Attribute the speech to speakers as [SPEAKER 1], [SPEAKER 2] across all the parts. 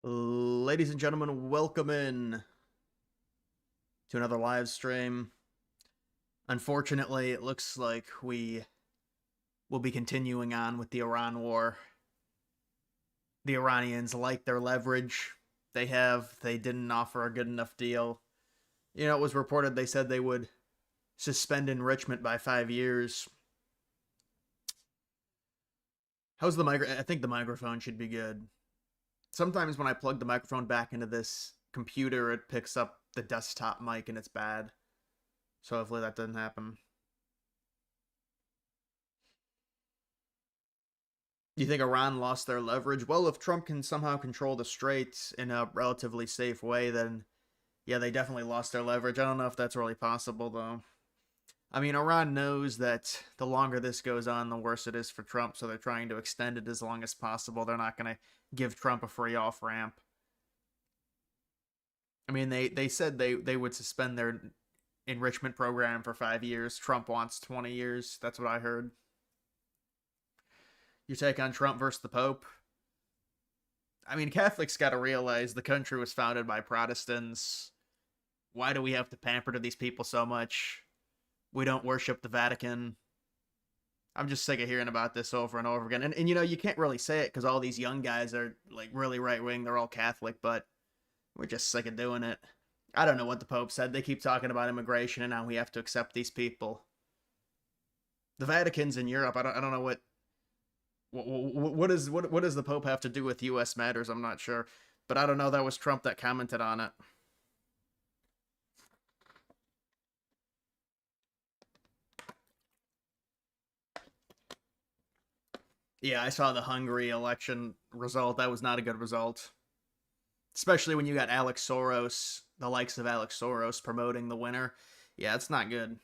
[SPEAKER 1] Ladies and gentlemen, welcome in to another live stream. Unfortunately, it looks like we will be continuing on with the Iran war. The Iranians like their leverage. They didn't offer a good enough deal. It was reported they said they would suspend enrichment by 5 years. How's the micro? I think the microphone should be good. Sometimes when I plug the microphone back into this computer, it picks up the desktop mic and it's bad. So hopefully that doesn't happen. You think Iran lost their leverage? Well, if Trump can somehow control the Strait in a relatively safe way, then yeah, they definitely lost their leverage. I don't know if that's really possible, though. I mean, Iran knows that the longer this goes on, the worse it is for Trump, so they're trying to extend it as long as possible. They're not going to give Trump a free off-ramp. I mean, they said they would suspend their enrichment program for 5 years. Trump wants 20 years. That's what I heard. Your take on Trump versus the Pope? I mean, Catholics got to realize the country was founded by Protestants. Why do we have to pamper to these people so much? We don't worship the Vatican. I'm just sick of hearing about this over and over again. And you can't really say it because all these young guys are like really right-wing. They're all Catholic, but we're just sick of doing it. I don't know what the Pope said. They keep talking about immigration and how we have to accept these people. The Vatican's in Europe. I don't know what does the Pope have to do with U.S. matters? I'm not sure, but I don't know. That was Trump that commented on it. Yeah, I saw the Hungary election result. That was not a good result, especially when you got Alex Soros, the likes of Alex Soros, promoting the winner. Yeah, it's not good.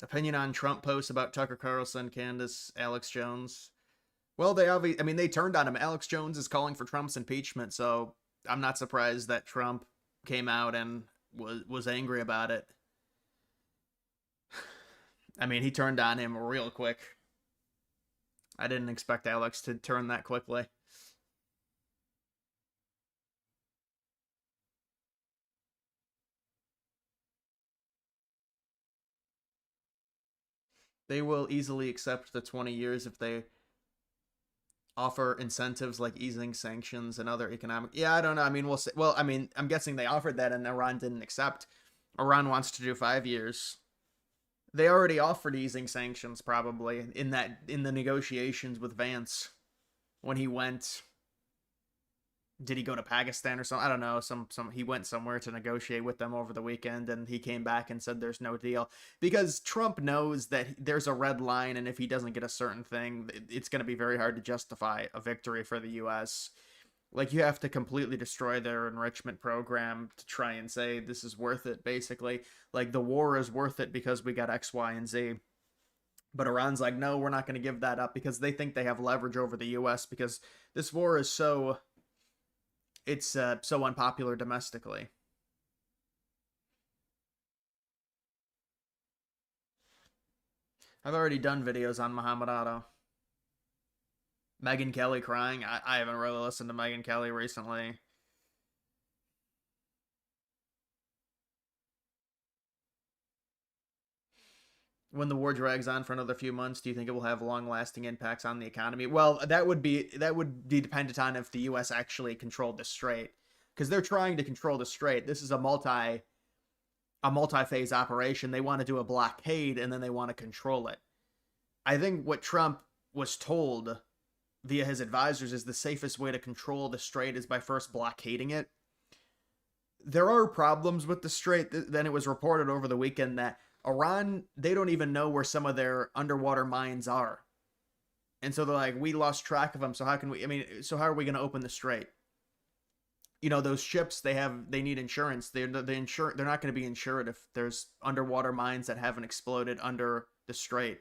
[SPEAKER 1] Opinion on Trump posts about Tucker Carlson, Candace, Alex Jones. Well, they turned on him. Alex Jones is calling for Trump's impeachment, so I'm not surprised that Trump came out and was angry about it. I mean, he turned on him real quick. I didn't expect Alex to turn that quickly. They will easily accept the 20 years if they offer incentives like easing sanctions and other economic. Yeah, I don't know. I mean, we'll say. Well, I mean, I'm guessing they offered that and Iran didn't accept. Iran wants to do 5 years. They already offered easing sanctions probably in the negotiations with Vance when he went. Did he go to Pakistan or something? I don't know. He went somewhere to negotiate with them over the weekend, and he came back and said there's no deal because Trump knows that there's a red line, and if he doesn't get a certain thing, it's going to be very hard to justify a victory for the U.S. Like, you have to completely destroy their enrichment program to try and say this is worth it. Basically, like, the war is worth it because we got X, Y, and Z. But Iran's like, no, we're not going to give that up because they think they have leverage over the U.S. because this war is so unpopular domestically. I've already done videos on Muhammad Otto. Megyn Kelly crying. I haven't really listened to Megyn Kelly recently. When the war drags on for another few months, do you think it will have long-lasting impacts on the economy? Well, that would be dependent on if the U.S. actually controlled the Strait, because they're trying to control the Strait. This is a multi-phase operation. They want to do a blockade and then they want to control it. I think what Trump was told via his advisors is the safest way to control the Strait is by first blockading it. There are problems with the Strait. Then it was reported over the weekend that Iran, they don't even know where some of their underwater mines are. And so they're like, we lost track of them. So how are we going to open the Strait? Those ships, they need insurance. They're not going to be insured if there's underwater mines that haven't exploded under the Strait.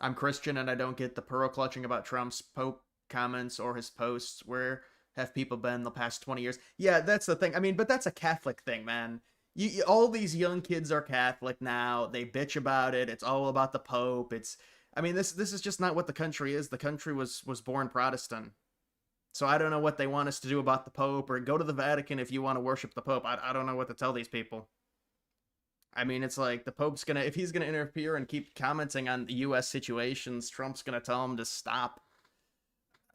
[SPEAKER 1] I'm Christian and I don't get the pearl clutching about Trump's Pope comments or his posts. Where have people been the past 20 years? Yeah, that's the thing. I mean, but that's a Catholic thing, man. all these young kids are Catholic now. They bitch about it. It's all about the Pope. I mean, this is just not what the country is. The country was born Protestant. So I don't know what they want us to do about the Pope, or go to the Vatican if you want to worship the Pope. I don't know what to tell these people. I mean, it's like the Pope's gonna, if he's gonna interfere and keep commenting on the U.S. situations, Trump's gonna tell him to stop.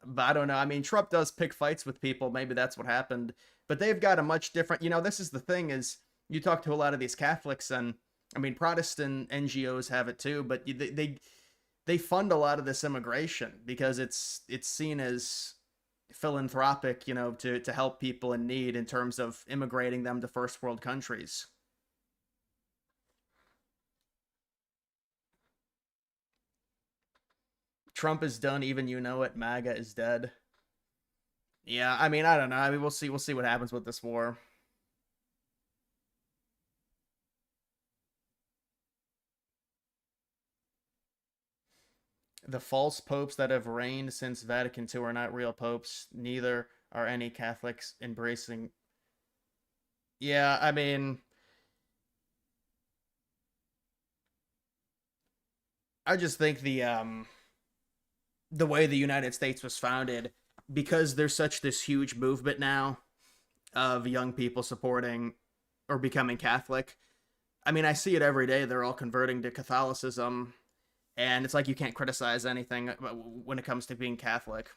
[SPEAKER 1] But I don't know. I mean, Trump does pick fights with people. Maybe that's what happened. But they've got a much different. This is the thing: is you talk to a lot of these Catholics, and I mean, Protestant NGOs have it too. But they fund a lot of this immigration because it's seen as philanthropic, to help people in need in terms of immigrating them to first world countries. Trump is done, even you know it. MAGA is dead. Yeah, I mean, I don't know. I mean, we'll see. We'll see what happens with this war. The false popes that have reigned since Vatican II are not real popes. Neither are any Catholics embracing. Yeah, I mean, I just think the way the United States was founded, because there's such this huge movement now of young people supporting or becoming Catholic. I mean, I see it every day. They're all converting to Catholicism, and it's like you can't criticize anything when it comes to being Catholic.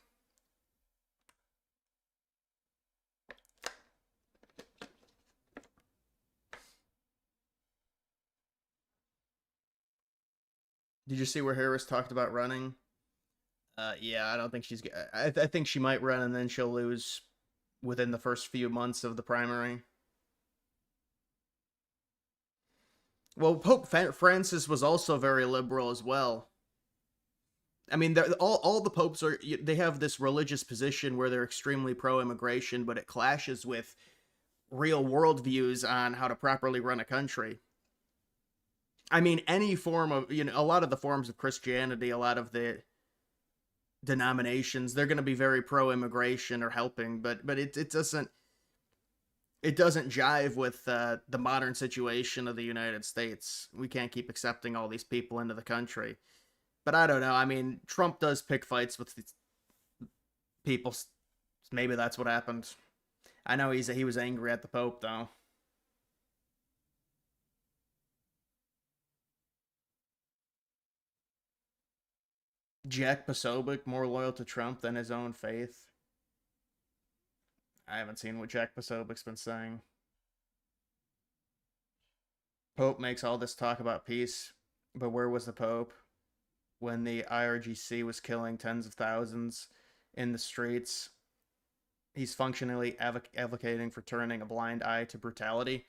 [SPEAKER 1] Did you see where Harris talked about running? Yeah, I don't think she's. I think she might run, and then she'll lose within the first few months of the primary. Well, Pope Francis was also very liberal as well. I mean, all the popes are, they have this religious position where they're extremely pro-immigration, but it clashes with real worldviews on how to properly run a country. I mean, any form of, a lot of the forms of Christianity, a lot of the denominations, they're going to be very pro-immigration or helping, but it doesn't jive with the modern situation of the United States. We can't keep accepting all these people into the country. But I don't know. I mean, Trump does pick fights with people. Maybe that's what happened. I know he was angry at the Pope though. Jack Posobiec more loyal to Trump than his own faith. I haven't seen what Jack Posobiec's been saying. Pope makes all this talk about peace, but where was the Pope when the IRGC was killing tens of thousands in the streets? He's functionally advocating for turning a blind eye to brutality.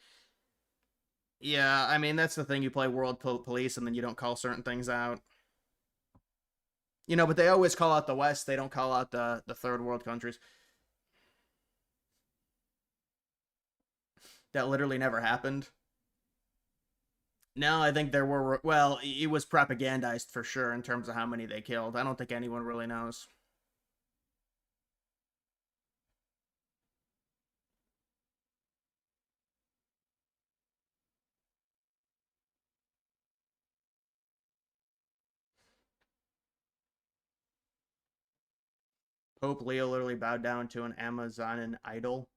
[SPEAKER 1] Yeah, I mean, that's the thing. You play world police and then you don't call certain things out. But they always call out the West. They don't call out the third world countries. That literally never happened. No, I think there were, well, it was propagandized for sure in terms of how many they killed. I don't think anyone really knows. Pope Leo literally bowed down to an Amazonan idol.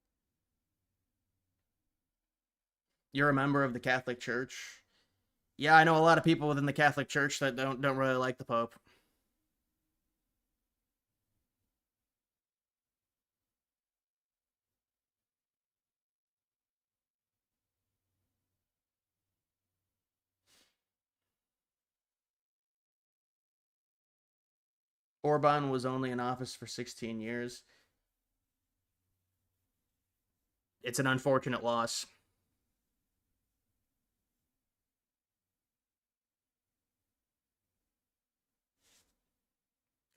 [SPEAKER 1] You're a member of the Catholic Church. Yeah, I know a lot of people within the Catholic Church that don't really like the Pope. Orban was only in office for 16 years. It's an unfortunate loss.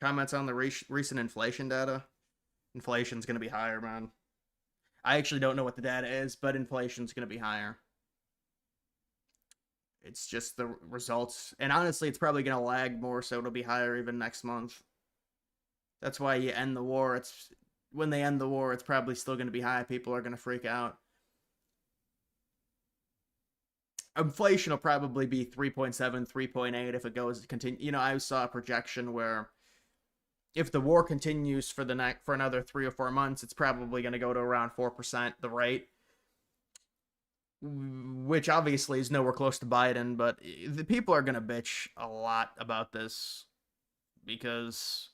[SPEAKER 1] Comments on the recent inflation data? Inflation's going to be higher, man. I actually don't know what the data is, but inflation's going to be higher. It's just the results. And honestly, it's probably going to lag more, so it'll be higher even next month. That's why you end the war. It's when they end the war, it's probably still going to be high. People are going to freak out. inflation will probably be 3.7, 3.8 if it goes continue. I saw a projection where if the war continues for another 3 or 4 months, it's probably going to go to around 4% the rate, which obviously is nowhere close to Biden. But the people are going to bitch a lot about this because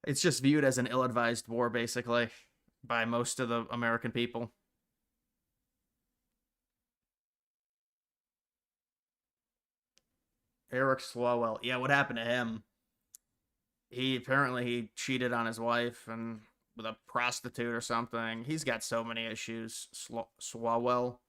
[SPEAKER 1] it's just viewed as an ill-advised war, basically, by most of the American people. Eric Swalwell, yeah, what happened to him? He cheated on his wife and with a prostitute or something. He's got so many issues. Swalwell.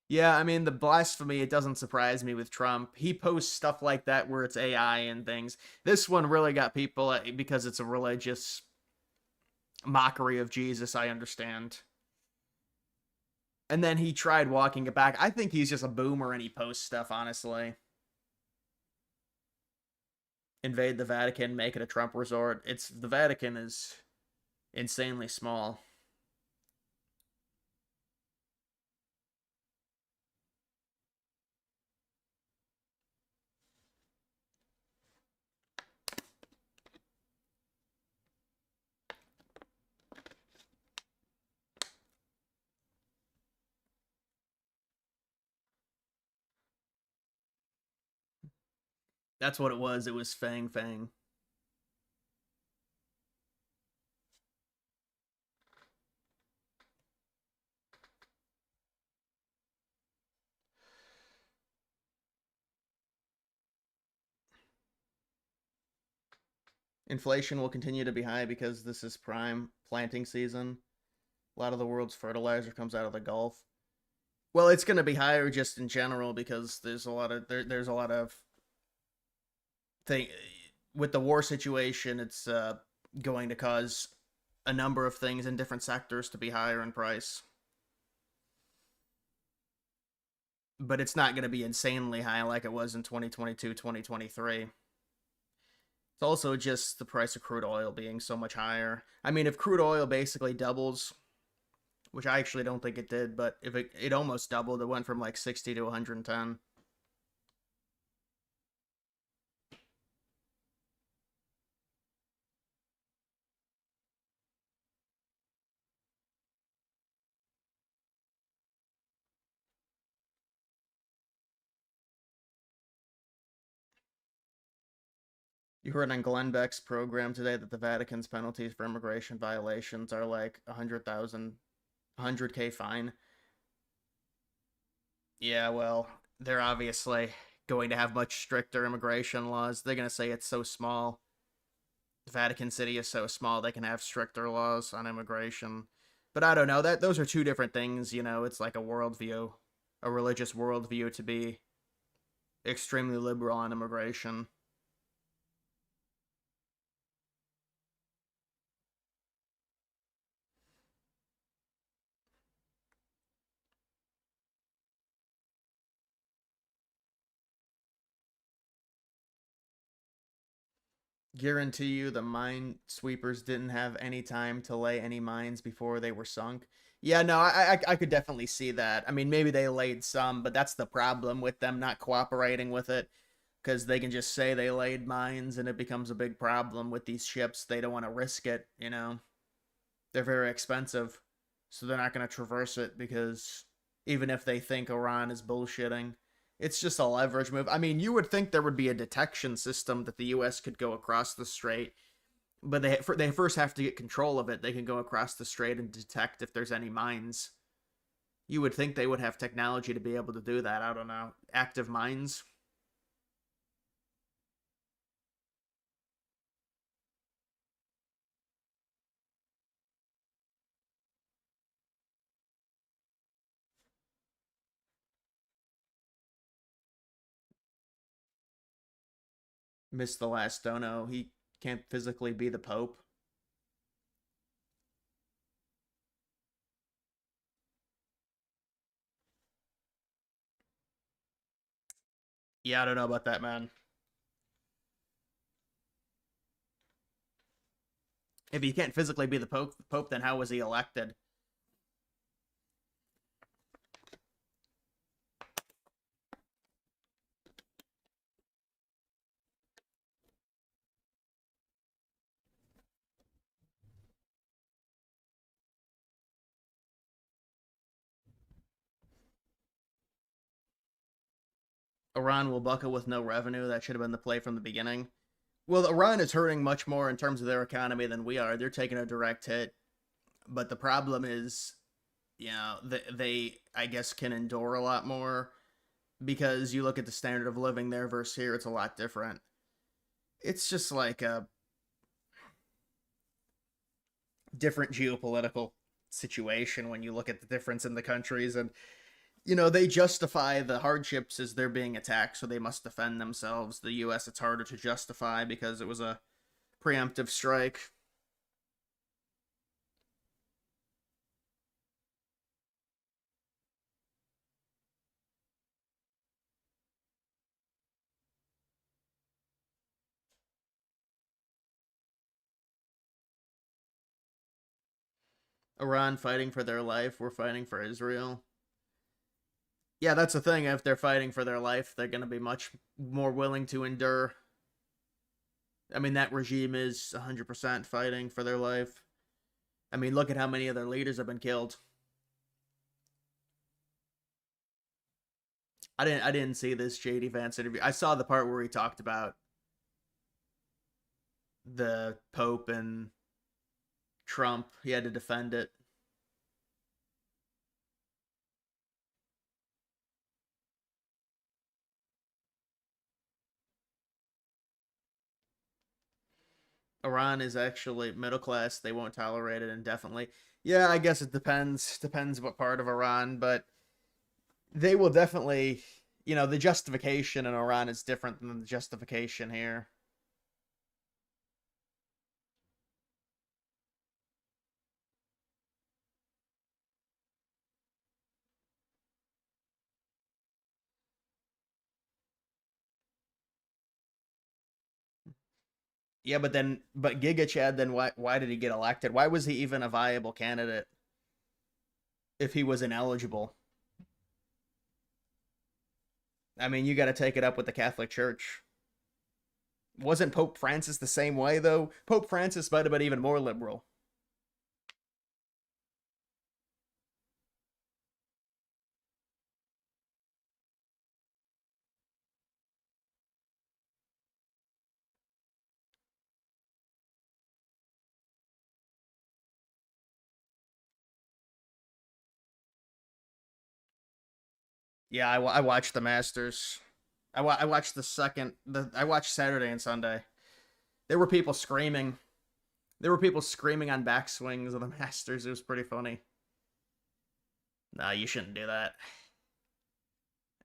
[SPEAKER 1] Yeah, I mean the blasphemy. It doesn't surprise me with Trump. He posts stuff like that where it's AI and things. This one really got people because it's a religious mockery of Jesus. I understand. And then he tried walking it back. I think he's just a boomer and he posts stuff. Honestly, invade the Vatican, make it a Trump resort. It's the Vatican is insanely small. That's what it was. It was Fang Fang. Inflation will continue to be high because this is prime planting season. A lot of the world's fertilizer comes out of the Gulf. Well, it's going to be higher just in general because there's a lot of thing with the war situation. It's going to cause a number of things in different sectors to be higher in price, but it's not going to be insanely high like it was in 2022, 2023. It's also just the price of crude oil being so much higher. I mean, if crude oil basically doubles, which I actually don't think it did, but if it almost doubled, it went from like 60 to 110. You heard on Glenn Beck's program today that the Vatican's penalties for immigration violations are like 100,000, 100K fine. Yeah, well, they're obviously going to have much stricter immigration laws. They're going to say it's so small. The Vatican City is so small they can have stricter laws on immigration. But I don't know. That those are two different things, It's like a worldview, a religious worldview to be extremely liberal on immigration. Guarantee you the mine sweepers didn't have any time to lay any mines before they were sunk. Yeah, no, I could definitely see that. I mean, maybe they laid some, but that's the problem with them not cooperating with it because they can just say they laid mines and it becomes a big problem with these ships. They don't want to risk it. They're very expensive, so they're not going to traverse it because even if they think Iran is bullshitting, it's just a leverage move. I mean, you would think there would be a detection system that the U.S. could go across the strait, but they first have to get control of it. They can go across the strait and detect if there's any mines. You would think they would have technology to be able to do that. I don't know. Active mines. Missed the last dono. He can't physically be the Pope. Yeah, I don't know about that, man. If he can't physically be the Pope, then how was he elected? Iran will buckle with no revenue. That should have been the play from the beginning. Well, Iran is hurting much more in terms of their economy than we are. They're taking a direct hit. But the problem is, they I guess, can endure a lot more because you look at the standard of living there versus here, it's a lot different. It's just like a different geopolitical situation when you look at the difference in the countries. And they justify the hardships as they're being attacked, so they must defend themselves. The US, it's harder to justify because it was a preemptive strike. Iran fighting for their life, we're fighting for Israel. Yeah, that's the thing. If they're fighting for their life, they're going to be much more willing to endure. I mean, that regime is 100% fighting for their life. I mean, look at how many of their leaders have been killed. I didn't see this JD Vance interview. I saw the part where he talked about the Pope and Trump. He had to defend it. Iran is actually middle class. They won't tolerate it indefinitely. Yeah, I guess it depends. Depends what part of Iran, but they will definitely, the justification in Iran is different than the justification here. Yeah, but Giga Chad, then why did he get elected? Why was he even a viable candidate if he was ineligible? I mean, you got to take it up with the Catholic Church. Wasn't Pope Francis the same way though? Pope Francis might have been even more liberal. Yeah, I watched the Masters. I watched the second. I watched Saturday and Sunday. There were people screaming. There were people screaming on backswings of the Masters. It was pretty funny. Nah, you shouldn't do that.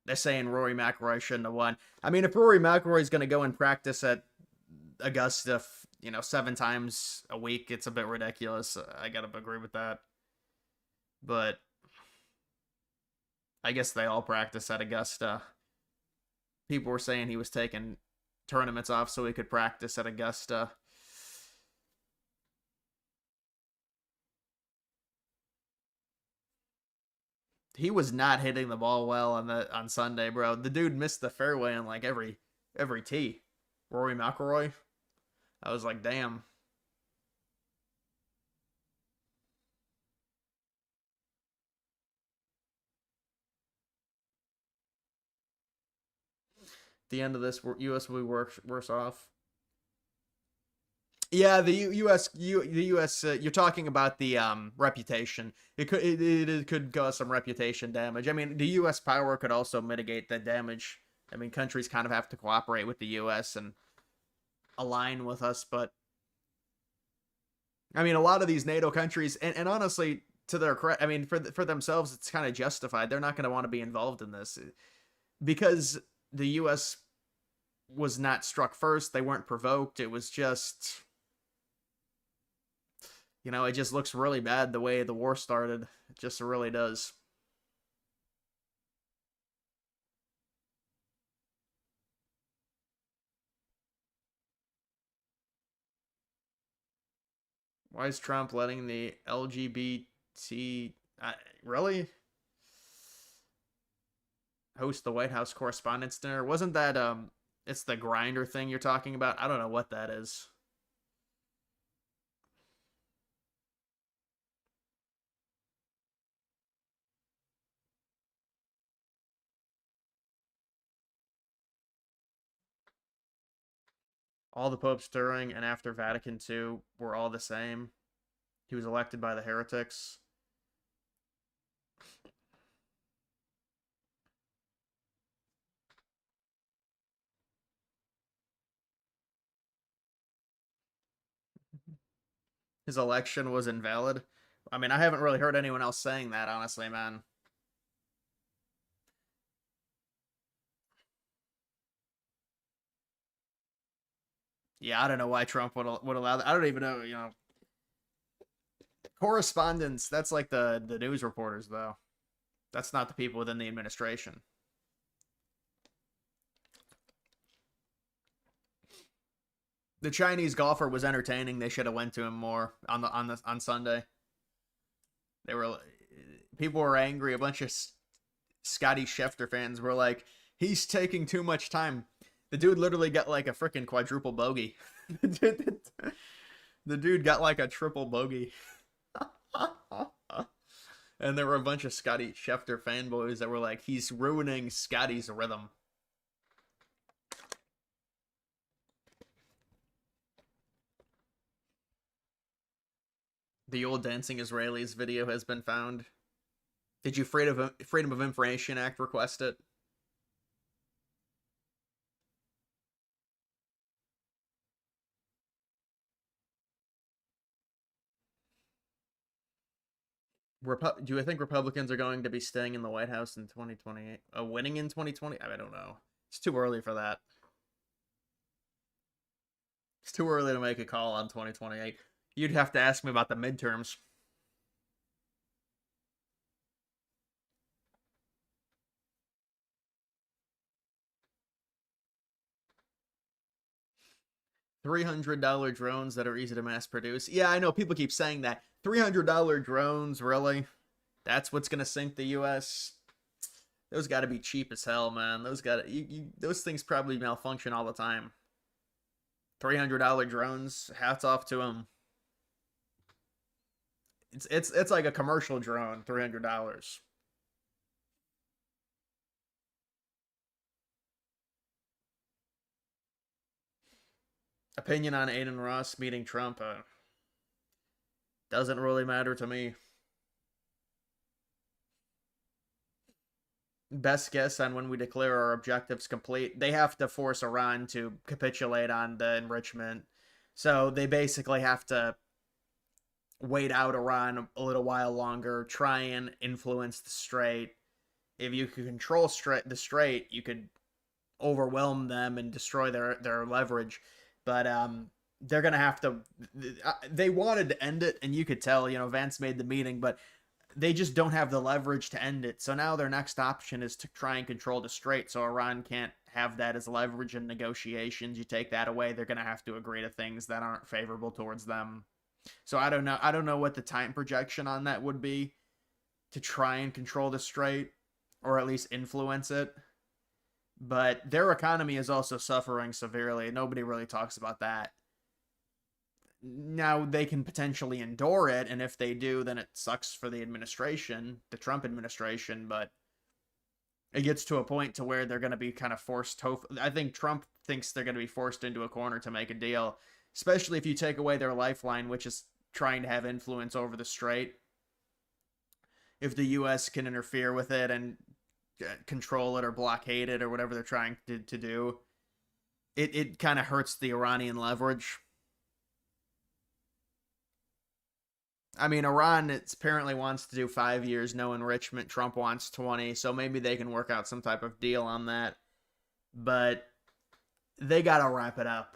[SPEAKER 1] They're saying Rory McIlroy shouldn't have won. I mean, if Rory McIlroy's going to go and practice at Augusta, 7 times a week, it's a bit ridiculous. I gotta agree with that. But I guess they all practice at Augusta. People were saying he was taking tournaments off so he could practice at Augusta. He was not hitting the ball well on Sunday, bro. The dude missed the fairway on like every tee. Rory McIlroy. I was like, damn. The end of this, U.S. will be worse off. Yeah, the U.S. You're talking about the reputation. It could cause some reputation damage. I mean, the U.S. power could also mitigate that damage. I mean, countries kind of have to cooperate with the U.S. and align with us, but I mean, a lot of these NATO countries, and honestly, to their credit, I mean, for themselves, it's kind of justified. They're not going to want to be involved in this because the U.S. was not struck first. They weren't provoked. It was just, it just looks really bad the way the war started. It just really does. Why is Trump letting the LGBT really host the White House Correspondents' Dinner? Wasn't that it's the grinder thing you're talking about? I don't know what that is. All the popes during and after Vatican II were all the same. He was elected by the heretics. His election was invalid. I mean, I haven't really heard anyone else saying that, honestly, man. Yeah, I don't know why Trump would allow that. I don't even know, correspondence. That's like the news reporters, though. That's not the people within the administration. The Chinese golfer was entertaining. They should have went to him more on Sunday. They were People were angry. A bunch of Scotty Schefter fans were like, "He's taking too much time." The dude literally got like a freaking quadruple bogey. The dude got like a triple bogey. And there were a bunch of Scotty Schefter fanboys that were like, "He's ruining Scotty's rhythm." The old Dancing Israelis video has been found. Did you Freedom of Information Act request it? Do you think Republicans are going to be staying in the White House in 2028? Winning in 2020? I don't know. It's too early for that. It's too early to make a call on 2028. You'd have to ask me about the midterms. $300 drones that are easy to mass produce. Yeah, I know people keep saying that. $300 drones, really? That's what's gonna sink the U.S. Those got to be cheap as hell, man. Those things probably malfunction all the time. $300 drones. Hats off to them. It's like a commercial drone. $300. Opinion on Aiden Ross meeting Trump doesn't really matter to me. Best guess on when we declare our objectives complete. They have to force Iran to capitulate on the enrichment. So they basically have to wait out Iran a little while longer, try and influence the Strait. If you could control the Strait, you could overwhelm them and destroy their leverage. But they're gonna have to. They wanted to end it, and you could tell. Vance made the meeting, but they just don't have the leverage to end it. So now their next option is to try and control the Strait, so Iran can't have that as leverage in negotiations. You take that away, they're gonna have to agree to things that aren't favorable towards them. So I don't know. I don't know what the time projection on that would be to try and control the Strait, or at least influence it. But their economy is also suffering severely. Nobody really talks about that. Now they can potentially endure it, and if they do, then it sucks for the administration, the Trump administration. But it gets to a point to where they're going to be kind of forced. I think Trump thinks they're going to be forced into a corner to make a deal, especially if you take away their lifeline, which is trying to have influence over the Strait. If the U.S. can interfere with it and control it or blockade it or whatever they're trying to do, it kind of hurts the Iranian leverage. I mean, Iran apparently wants to do 5 years, no enrichment. Trump wants 20, so maybe they can work out some type of deal on that. But they got to wrap it up.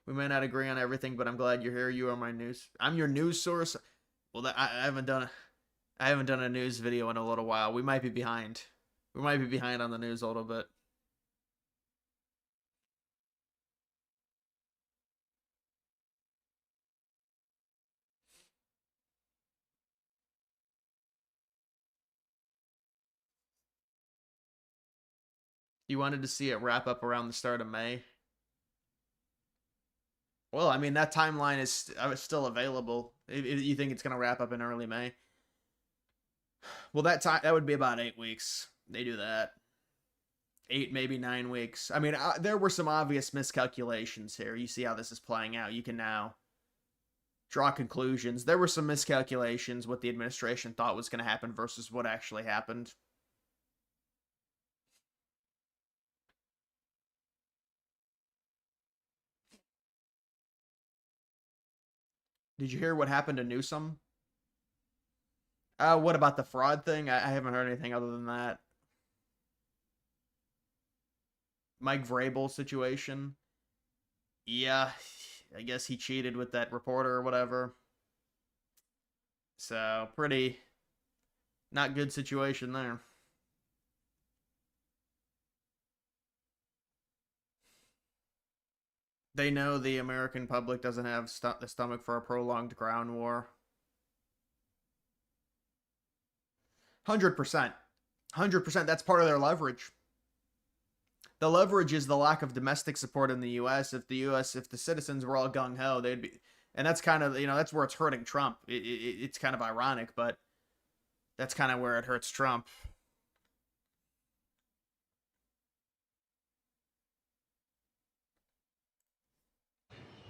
[SPEAKER 1] We may not agree on everything, but I'm glad you're here. You are my news. I'm your news source. Well, I haven't done a news video in a little while. We might be behind. We might be behind on the news a little bit. You wanted to see it wrap up around the start of May. Well, I mean, that timeline is still available. You think it's going to wrap up in early May? Well, that would be about 8 weeks. They do that. 8, maybe 9 weeks. I mean, there were some obvious miscalculations here. You see how this is playing out. You can now draw conclusions. There were some miscalculations what the administration thought was going to happen versus what actually happened. Did you hear what happened to Newsom? What about the fraud thing? I haven't heard anything other than that. Mike Vrabel situation. Yeah, I guess he cheated with that reporter or whatever. So, pretty not good situation there. They know the American public doesn't have the stomach for a prolonged ground war. 100%. 100%. That's part of their leverage. The leverage is the lack of domestic support in the U.S. If the citizens were all gung ho, they'd be, and that's kind of, that's where it's hurting Trump. It's kind of ironic, but that's kind of where it hurts Trump.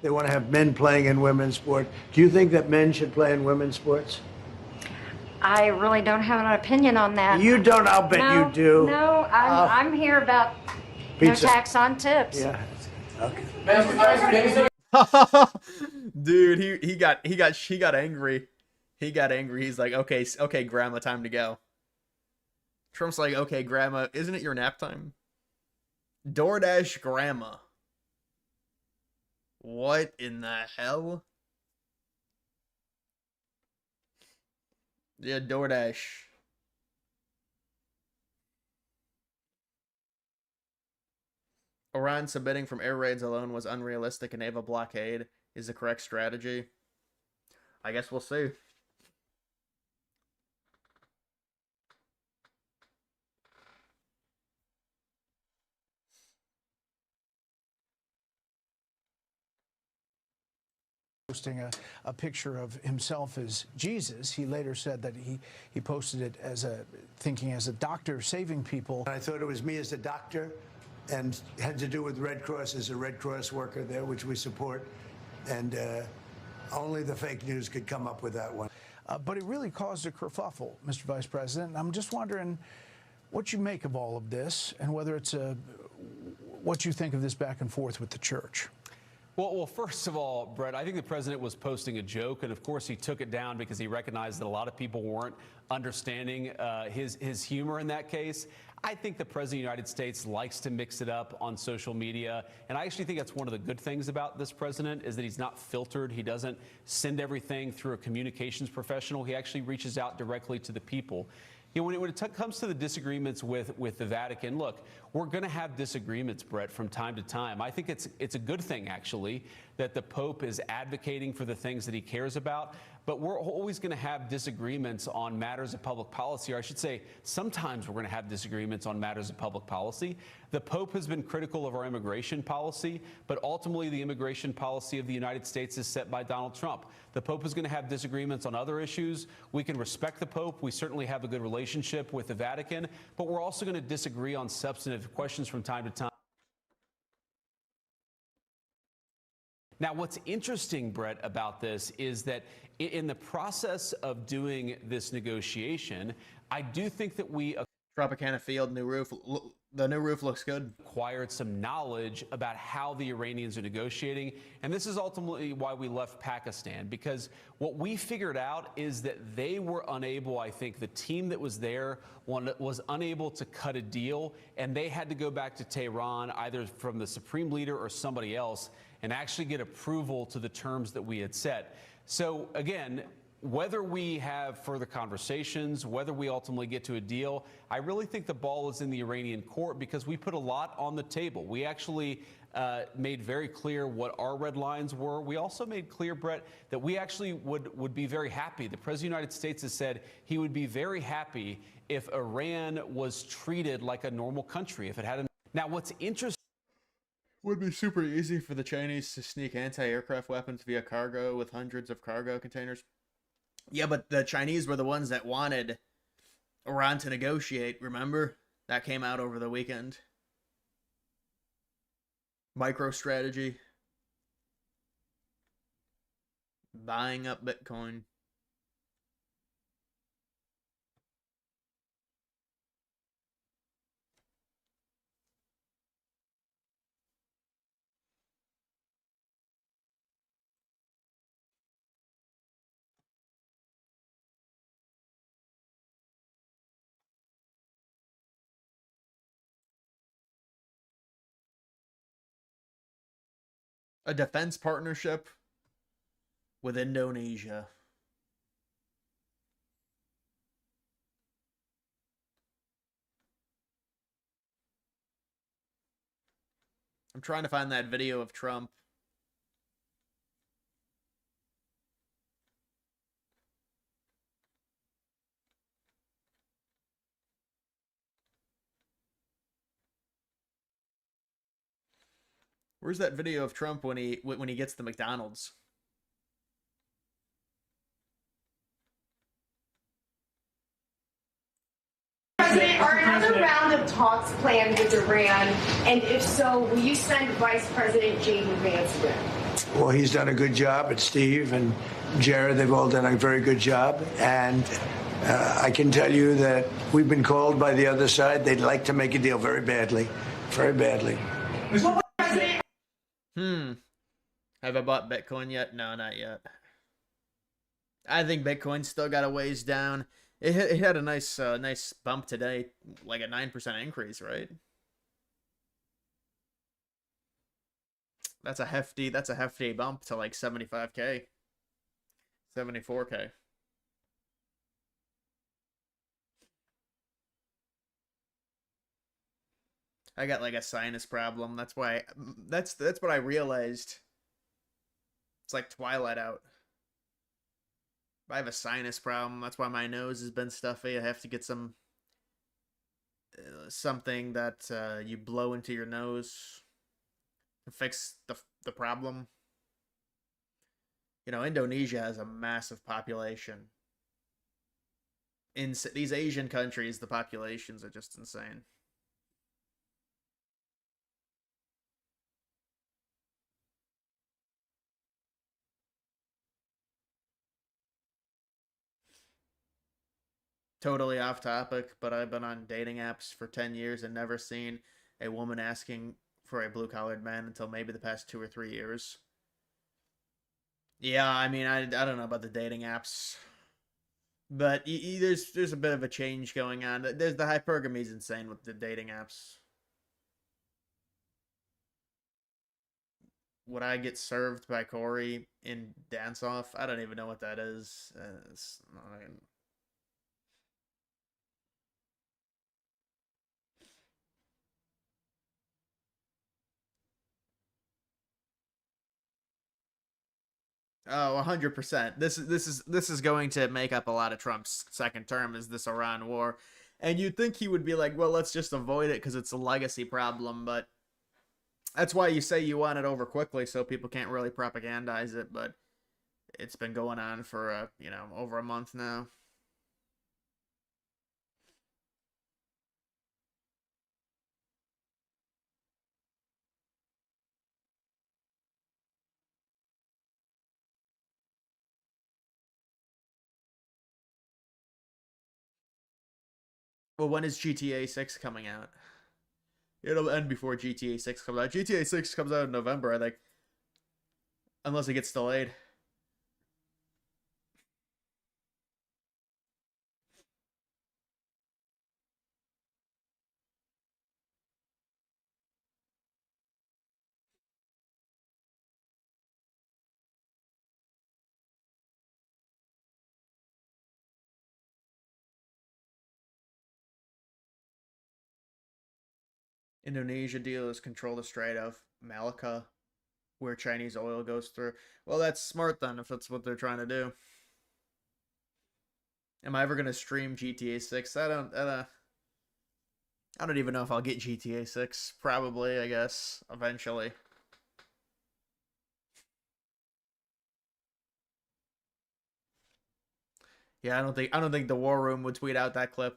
[SPEAKER 2] They want to have men playing in women's sport. Do you think that men should play in women's sports?
[SPEAKER 3] I really don't have an opinion on that.
[SPEAKER 2] You don't? I'll bet
[SPEAKER 3] No,
[SPEAKER 2] you do.
[SPEAKER 3] No, I'm here about
[SPEAKER 2] Pizza.
[SPEAKER 3] no tax on tips.
[SPEAKER 2] Yeah. Okay.
[SPEAKER 1] Dude, he got angry. He got angry. He's like, okay, grandma, time to go. Trump's like, okay, grandma, isn't it your nap time? DoorDash grandma. What in the hell? Yeah, DoorDash. Iran submitting from air raids alone was unrealistic. A naval blockade is the correct strategy. I guess we'll see.
[SPEAKER 4] Posting a picture of himself as Jesus. He later said that he posted it as thinking as a doctor saving people.
[SPEAKER 2] I thought it was me as a doctor, and had to do with Red Cross as a Red Cross worker there, which we support. And only the fake news could come up with that one.
[SPEAKER 4] But it really caused a kerfuffle, Mr. Vice President. I'm just wondering what you make of all of this, and whether it's what you think of this back and forth with the church.
[SPEAKER 5] Well, first of all, Brett, I think the president was posting a joke, and of course he took it down because he recognized that a lot of people weren't understanding his humor in that case. I think the president of the United States likes to mix it up on social media, and I actually think that's one of the good things about this president is that he's not filtered. He doesn't send everything through a communications professional. He actually reaches out directly to the people. When it comes to the disagreements with the Vatican, look, we're going to have disagreements, Brett, from time to time. I think it's a good thing, actually, that the Pope is advocating for the things that he cares about. But we're always going to have disagreements on matters of public policy, or I should say, sometimes we're going to have disagreements on matters of public policy. The Pope has been critical of our immigration policy, but ultimately the immigration policy of the United States is set by Donald Trump. The Pope is going to have disagreements on other issues. We can respect the Pope. We certainly have a good relationship with the Vatican, but we're also going to disagree on substantive questions from time to time. Now, what's interesting, Brett, about this is that in the process of doing this negotiation, I do think that we
[SPEAKER 1] Tropicana Field, new roof. The new roof looks good.
[SPEAKER 5] Acquired some knowledge about how the Iranians are negotiating. And this is ultimately why we left Pakistan, because what we figured out is that they were unable, I think the team that was there was unable to cut a deal, and they had to go back to Tehran, either from the supreme leader or somebody else, and actually get approval to the terms that we had set. So again, whether we have further conversations, whether we ultimately get to a deal, I really think the ball is in the Iranian court because we put a lot on the table. We actually made very clear what our red lines were. We also made clear, Brett, that we actually would be very happy. The President of the United States has said he would be very happy if Iran was treated like a normal country, if it had a... Now, what's interesting...
[SPEAKER 1] Would be super easy for the Chinese to sneak anti-aircraft weapons via cargo with hundreds of cargo containers. Yeah, but the Chinese were the ones that wanted Iran to negotiate, remember? That came out over the weekend. MicroStrategy. Buying up Bitcoin. A defense partnership with Indonesia. I'm trying to find that video of Trump. Where's that video of Trump when he gets the McDonald's?
[SPEAKER 6] President, are another round of talks planned with Iran? And if so, will you send Vice President J.D. Vance with?
[SPEAKER 2] Well, he's done a good job, and Steve and Jared, they've all done a very good job. And I can tell you that we've been called by the other side. They'd like to make a deal very badly, very badly.
[SPEAKER 1] Have I bought Bitcoin yet? No, not yet. I think Bitcoin's still got a ways down. It had a nice nice bump today, like a 9% increase, right? That's a hefty bump to like 75K. 74K. I got like a sinus problem. That's why that's what I realized. It's like Twilight out. I have a sinus problem. That's why my nose has been stuffy. I have to get some something that you blow into your nose to fix the problem. You know, Indonesia has a massive population. In these Asian countries, the populations are just insane. Totally off topic, but I've been on dating apps for 10 years and never seen a woman asking for a blue-collared man until maybe the past 2 or 3 years. Yeah, I mean, I don't know about the dating apps, but there's a bit of a change going on. There's the hypergamy is insane with the dating apps. Would I get served by Corey in Dance Off? I don't even know what that is. It's not even... Oh, 100%. This is going to make up a lot of Trump's second term, is this Iran war. And you'd think he would be like, well, let's just avoid it because it's a legacy problem, but that's why you say you want it over quickly so people can't really propagandize it, but it's been going on for over a month now. Well, when is GTA 6 coming out? It'll end before GTA 6 comes out. GTA 6 comes out in November, I think. Unless it gets delayed. Indonesia dealers control the Strait of Malacca, where Chinese oil goes through. Well, that's smart then, if that's what they're trying to do. Am I ever gonna stream GTA 6? I don't even know if I'll get GTA 6. Probably, I guess, eventually. Yeah, I don't think the War Room would tweet out that clip.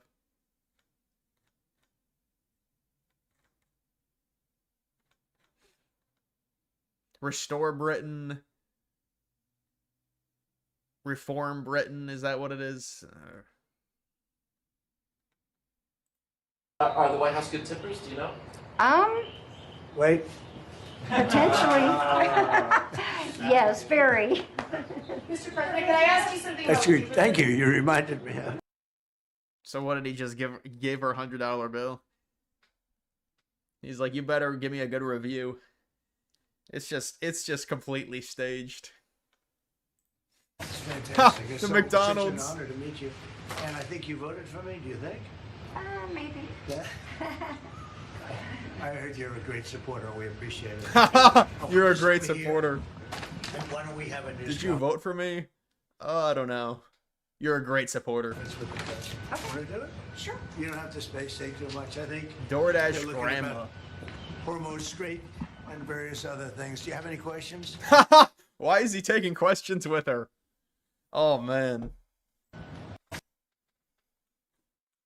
[SPEAKER 1] Restore Britain. Reform Britain, is that what it is?
[SPEAKER 7] Are the White House good tippers? Do you know?
[SPEAKER 2] Wait.
[SPEAKER 3] Potentially. Yes, very.
[SPEAKER 6] Mr. President, can I ask you something?
[SPEAKER 2] That's
[SPEAKER 6] about
[SPEAKER 2] good. Thank you. You reminded me.
[SPEAKER 1] So what did he just gave her $100 bill? He's like, you better give me a good review. It's just completely staged.
[SPEAKER 2] It's fantastic. It's
[SPEAKER 1] The
[SPEAKER 2] so,
[SPEAKER 1] McDonald's.
[SPEAKER 2] Such an honor to meet you. And I think you voted for me, do you think?
[SPEAKER 3] Maybe.
[SPEAKER 2] Yeah. I heard you're a great supporter. We appreciate it.
[SPEAKER 1] You're a great supporter.
[SPEAKER 2] And why don't we have a news
[SPEAKER 1] Did you vote for me? I don't know. You're a great supporter.
[SPEAKER 2] conference with the president? Want to do it?
[SPEAKER 3] Sure.
[SPEAKER 2] You don't have to say too much. I think
[SPEAKER 1] DoorDash
[SPEAKER 2] they're looking
[SPEAKER 1] grandma.
[SPEAKER 2] about Hormuz Strait and various other things. Do you have any questions?
[SPEAKER 1] Why is he taking questions with her? Oh, man.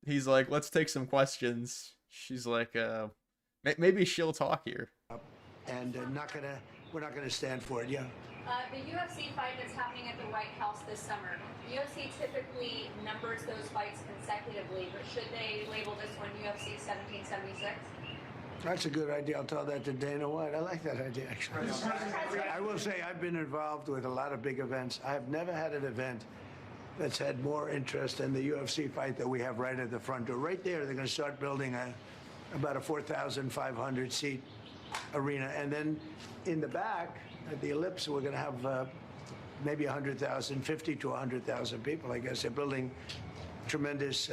[SPEAKER 1] He's like, let's take some questions. She's like, maybe she'll talk here.
[SPEAKER 2] And we're not gonna stand for it. Yeah.
[SPEAKER 8] The UFC fight that's happening at the White House this summer. UFC typically numbers those fights consecutively, but should they label this one UFC 1776?
[SPEAKER 2] That's a good idea. I'll tell that to Dana White. I like that idea, actually. I will say I've been involved with a lot of big events. I have never had an event that's had more interest in the UFC fight that we have right at the front door. Right there, they're going to start building about a 4,500 seat arena. And then in the back, at the Ellipse, we're going to have maybe 100,000, 50 to 100,000 people, I guess. They're building tremendous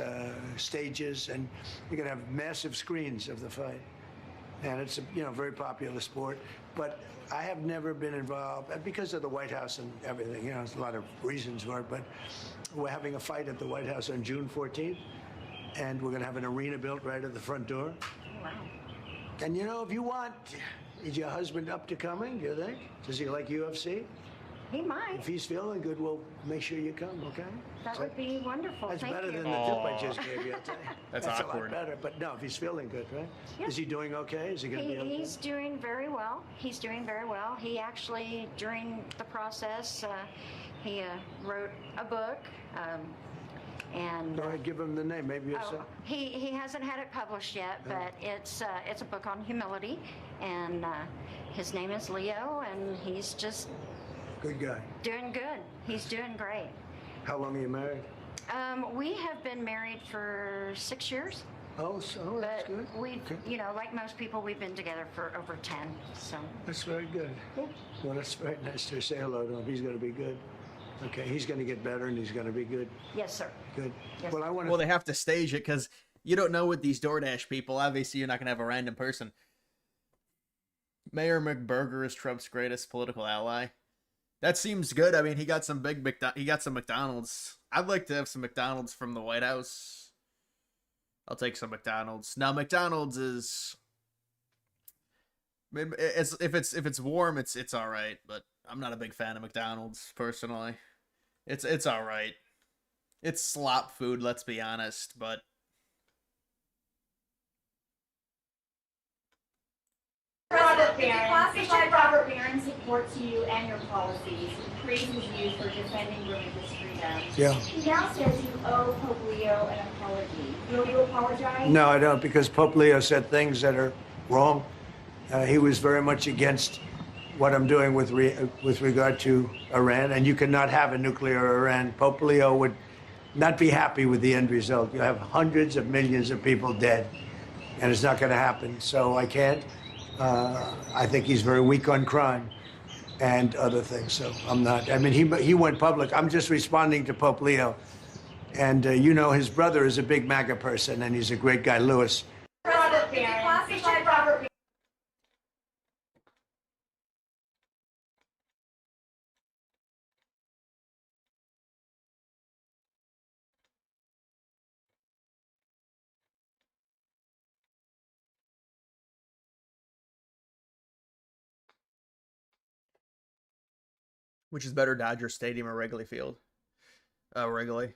[SPEAKER 2] stages, and you're going to have massive screens of the fight. And it's a very popular sport, but I have never been involved because of the White House and everything. There's a lot of reasons for it, but we're having a fight at the White House on June 14th, and we're going to have an arena built right at the front door.
[SPEAKER 3] Wow.
[SPEAKER 2] And if you want, is your husband up to coming? Do you think? Does he like UFC?
[SPEAKER 3] He might.
[SPEAKER 2] If he's feeling good, we'll make sure you come. Okay?
[SPEAKER 3] That would be wonderful.
[SPEAKER 2] That's
[SPEAKER 3] Thank
[SPEAKER 2] better
[SPEAKER 3] you.
[SPEAKER 2] than the tip I just gave you. I'll tell you.
[SPEAKER 1] That's awkward.
[SPEAKER 2] a lot better. But no, if he's feeling good, right?
[SPEAKER 3] Yeah.
[SPEAKER 2] Is he doing okay? Is he going to be okay?
[SPEAKER 3] He's doing very well. He's doing very well. He actually, during the process, he wrote a book. And
[SPEAKER 2] Go ahead, give him the name. Maybe you'll say.
[SPEAKER 3] he hasn't had it published yet, but it's a book on humility, and his name is Leo, and he's just
[SPEAKER 2] Good guy.
[SPEAKER 3] doing good. He's doing great.
[SPEAKER 2] How long are you married?
[SPEAKER 3] We have been married for 6 years,
[SPEAKER 2] Oh, so that's
[SPEAKER 3] but
[SPEAKER 2] good.
[SPEAKER 3] we've,
[SPEAKER 2] Okay.
[SPEAKER 3] like most people, we've been together for over 10. So
[SPEAKER 2] That's very good.
[SPEAKER 3] Yeah.
[SPEAKER 2] Well, that's very nice to say hello to him. He's going to be good. Okay, he's going to get better, and he's going to be good.
[SPEAKER 3] yes, sir.
[SPEAKER 2] Good.
[SPEAKER 3] Yes.
[SPEAKER 2] Well, I want to.
[SPEAKER 1] Well, they have to stage it because you don't know with these DoorDash people. Obviously, you're not going to have a random person. Mayor McBurger is Trump's greatest political ally. That seems good. I mean, he got some he got some McDonald's. I'd like to have some McDonald's from the White House. I'll take some McDonald's. Now, McDonald's is maybe if it's warm, it's all right. But I'm not a big fan of McDonald's personally. It's all right. It's slop food, let's be honest. But
[SPEAKER 6] Classified Robert Barron supports you and your policies. He praises you for defending religious freedom.
[SPEAKER 2] Yeah.
[SPEAKER 6] He now says you owe Pope Leo an apology. Will you apologize?
[SPEAKER 2] No, I don't, because Pope Leo said things that are wrong. He was very much against what I'm doing with regard to Iran, and you cannot have a nuclear Iran. Pope Leo would not be happy with the end result. You have hundreds of millions of people dead, and it's not going to happen. So I can't. I think he's very weak on crime and other things. So I'm not. I mean, he went public. I'm just responding to Pope Leo, and his brother is a big MAGA person, and he's a great guy, Louis.
[SPEAKER 6] Classified Robert
[SPEAKER 1] Which is better, Dodger Stadium or Wrigley Field? Wrigley.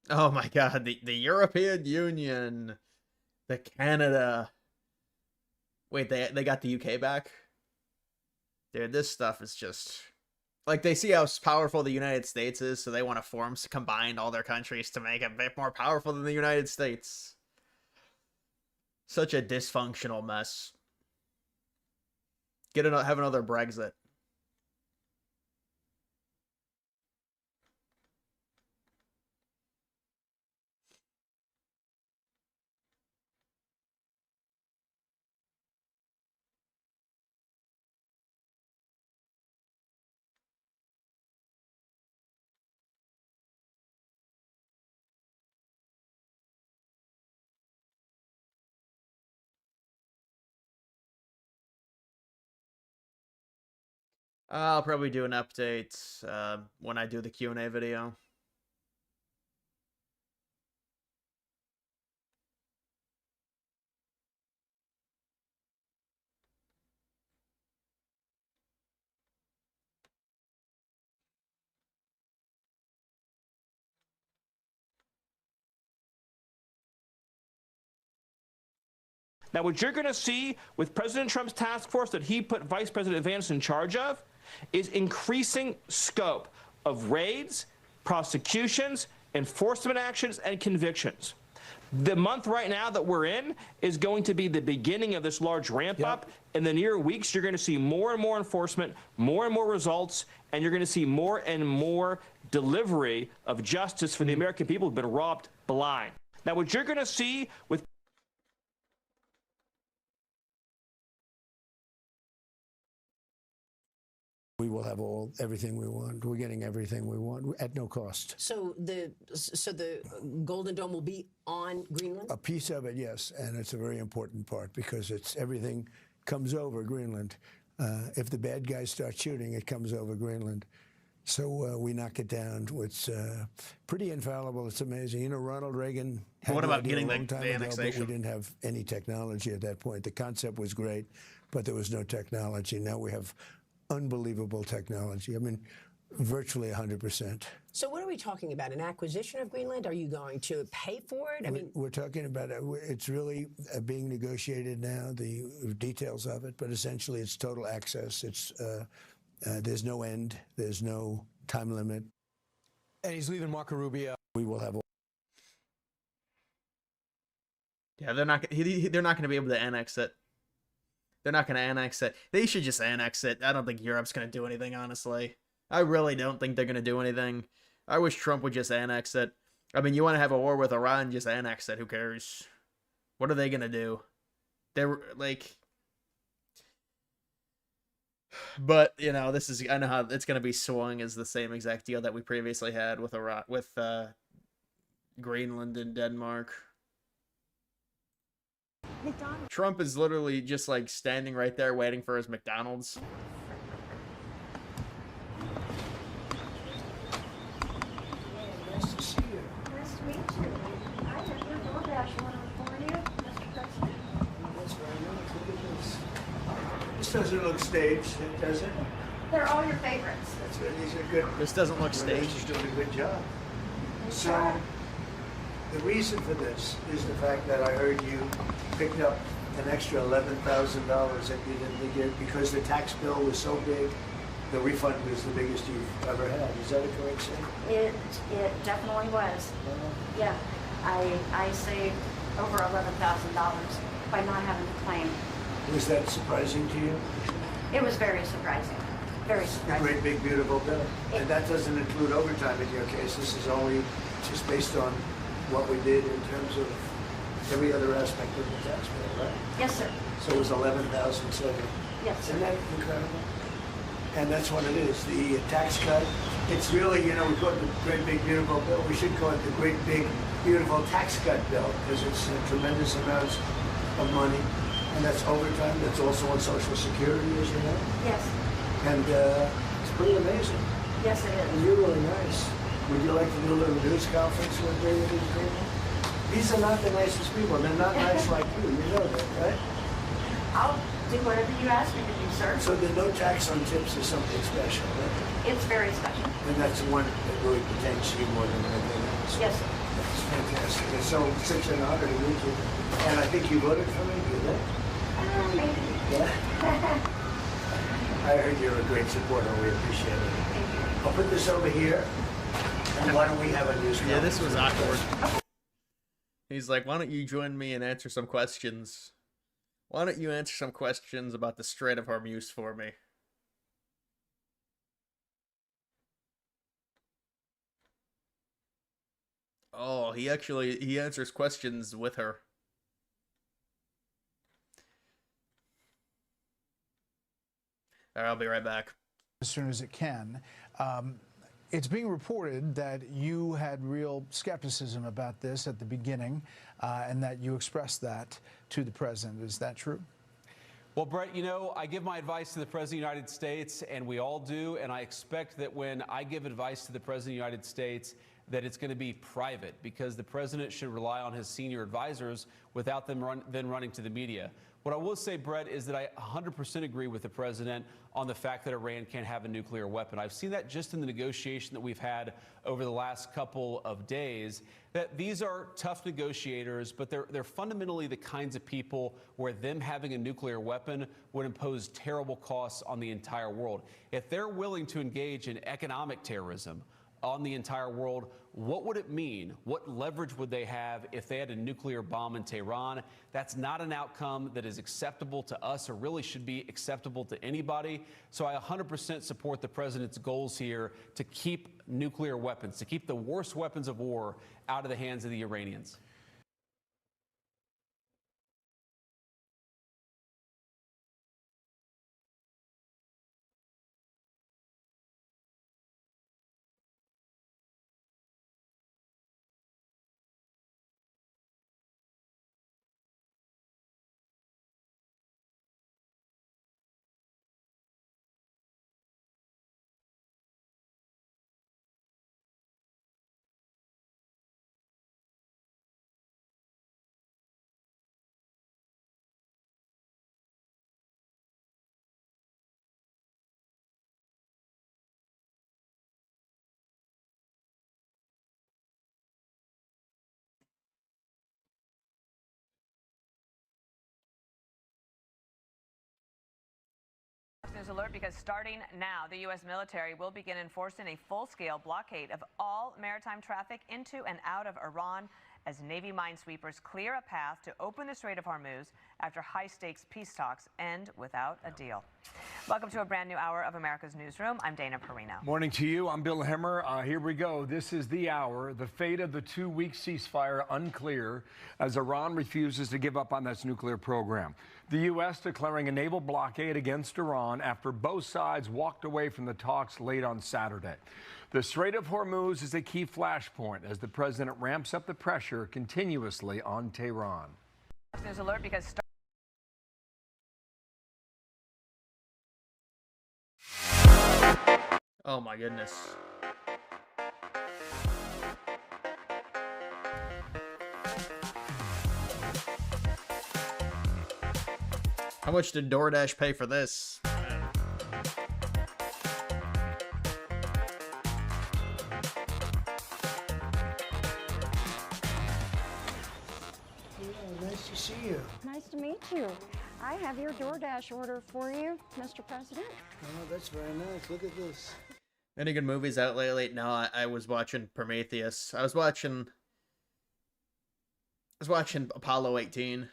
[SPEAKER 1] Oh my God, the European Union, the Canada. Wait, they got the UK back? Dude, this stuff is just like they see how powerful the United States is, so they want to combine all their countries to make it a bit more powerful than the United States. Such a dysfunctional mess. Have another Brexit. I'll probably do an update when I do the Q&A video.
[SPEAKER 7] Now, what you're going to see with President Trump's task force that he put Vice President Vance in charge of is increasing scope of raids, prosecutions, enforcement actions, and convictions. The month right now that we're in is going to be the beginning of this large ramp up. In the near weeks, you're going to see more and more enforcement, more and more results, and you're going to see more and more delivery of justice for the American people who've been robbed blind. Now, what you're going to see with
[SPEAKER 2] We will have everything we want. We're getting everything we want at no cost.
[SPEAKER 9] So the Golden Dome will be on Greenland?
[SPEAKER 2] A piece of it, yes, and it's a very important part because everything comes over Greenland. If the bad guys start shooting, it comes over Greenland. So we knock it down. It's pretty infallible. It's amazing. You know, Ronald Reagan had
[SPEAKER 1] what about
[SPEAKER 2] the
[SPEAKER 1] getting
[SPEAKER 2] long time
[SPEAKER 1] the
[SPEAKER 2] ago,
[SPEAKER 1] annexation?
[SPEAKER 2] but we didn't have any technology at that point. The concept was great, but there was no technology. Now we have unbelievable technology. I mean, virtually 100%.
[SPEAKER 9] So what are we talking about? An acquisition of Greenland? Are you going to pay for it? I mean,
[SPEAKER 2] we're talking about it's really being negotiated now, the details of it, but essentially it's total access. It's there's no end. There's no time limit.
[SPEAKER 10] And he's leaving Marco Rubio.
[SPEAKER 2] We will have.
[SPEAKER 1] Yeah, they're not going to be able to annex it. They're not going to annex it. They should just annex it. I don't think Europe's going to do anything, honestly. I really don't think they're going to do anything. I wish Trump would just annex it. I mean, you want to have a war with Iran, just annex it. Who cares? What are they going to do? They're like... But, you know, this is... I know how it's going to be swung as the same exact deal that we previously had with Iran, with Greenland and Denmark.
[SPEAKER 3] McDonald's.
[SPEAKER 1] Trump is literally just like standing right there waiting for his McDonald's.
[SPEAKER 2] Nice to see you.
[SPEAKER 3] Nice to meet you. I have your DoorDash order for you, Mr. President.
[SPEAKER 2] That's very nice. Look at this. This doesn't look staged, does it?
[SPEAKER 3] They're all your favorites.
[SPEAKER 2] That's good. These are good.
[SPEAKER 1] This doesn't look staged.
[SPEAKER 2] She's doing a good job. So, the reason for this is the fact that I heard you picked up an extra $11,000 that you didn't get because the tax bill was so big. The refund was the biggest you've ever had. Is that a correct statement?
[SPEAKER 3] It definitely was. Yeah, I saved over $11,000 by not having to claim.
[SPEAKER 2] Was that surprising to you?
[SPEAKER 3] It was very surprising. Very
[SPEAKER 2] A
[SPEAKER 3] surprising.
[SPEAKER 2] great big beautiful bill. And that doesn't include overtime in your case. This is only just based on what we did in terms of every other aspect of the tax bill, right?
[SPEAKER 3] Yes, sir.
[SPEAKER 2] So it was $11,007.
[SPEAKER 3] Yes, sir.
[SPEAKER 2] Isn't that incredible? And that's what it is, the tax cut. It's really, you know, we call it the great big beautiful bill. We should call it the great big beautiful tax cut bill because it's tremendous amounts of money. And that's overtime. That's also on Social Security, as you know.
[SPEAKER 3] Yes.
[SPEAKER 2] And it's pretty amazing.
[SPEAKER 3] Yes, it
[SPEAKER 2] And
[SPEAKER 3] is.
[SPEAKER 2] you're really nice. Would you like to do a little news conference with me? These are not the nicest people. They're not nice like you. You know that, right?
[SPEAKER 3] I'll do whatever you ask me to do, sir.
[SPEAKER 2] So the no tax on tips is something special, right?
[SPEAKER 3] It's very special.
[SPEAKER 2] And that's the one that really pertains to you more than anything else.
[SPEAKER 3] Yes, sir.
[SPEAKER 2] That's fantastic. And so it's such an honor to meet you. And I think you voted for me, did you?
[SPEAKER 3] Maybe.
[SPEAKER 2] Yeah. I heard you're a great supporter. We appreciate it.
[SPEAKER 3] Thank you.
[SPEAKER 2] I'll put this over here. And why don't we have a news?
[SPEAKER 1] Yeah, this was awkward. He's like, why don't you join me and answer some questions? Why don't you answer some questions about the Strait of Hormuz for me? Oh, he answers questions with her. All right, I'll be right back.
[SPEAKER 4] As soon as it can. It's being reported that you had real skepticism about this at the beginning and that you expressed that to the president. Is that true?
[SPEAKER 5] Well, Brett, you know, I give my advice to the President of the United States, and we all do, and I expect that when I give advice to the President of the United States, that it's going to be private, because the president should rely on his senior advisors without them then running to the media. What I will say, Brett, is that I 100% agree with the president on the fact that Iran can't have a nuclear weapon. I've seen that just in the negotiation that we've had over the last couple of days, that these are tough negotiators, but they're fundamentally the kinds of people where them having a nuclear weapon would impose terrible costs on the entire world. If they're willing to engage in economic terrorism on the entire world, what would it mean? What leverage would they have if they had a nuclear bomb in Tehran? That's not an outcome that is acceptable to us or really should be acceptable to anybody. So I 100% support the president's goals here to keep nuclear weapons, to keep the worst weapons of war out of the hands of the Iranians.
[SPEAKER 11] News alert, because starting now, the U.S. military will begin enforcing a full-scale blockade of all maritime traffic into and out of Iran as Navy minesweepers clear a path to open the Strait of Hormuz after high-stakes peace talks end without a deal. Welcome to a brand new hour of America's Newsroom. I'm Dana Perino.
[SPEAKER 12] Morning to you. I'm Bill Hemmer. Here we go. This is the hour. The fate of the two-week ceasefire unclear as Iran refuses to give up on its nuclear program. The U.S. declaring a naval blockade against Iran after both sides walked away from the talks late on Saturday. The Strait of Hormuz is a key flashpoint as the president ramps up the pressure continuously on Tehran.
[SPEAKER 11] News alert, because
[SPEAKER 1] Oh my goodness. How much did DoorDash pay for this?
[SPEAKER 2] Nice to see you.
[SPEAKER 3] Nice to meet you. I have your DoorDash order for you, Mr. President.
[SPEAKER 2] Oh, that's very nice. Look at this.
[SPEAKER 1] Any good movies out lately? No, I was watching Prometheus. I was watching Apollo 18.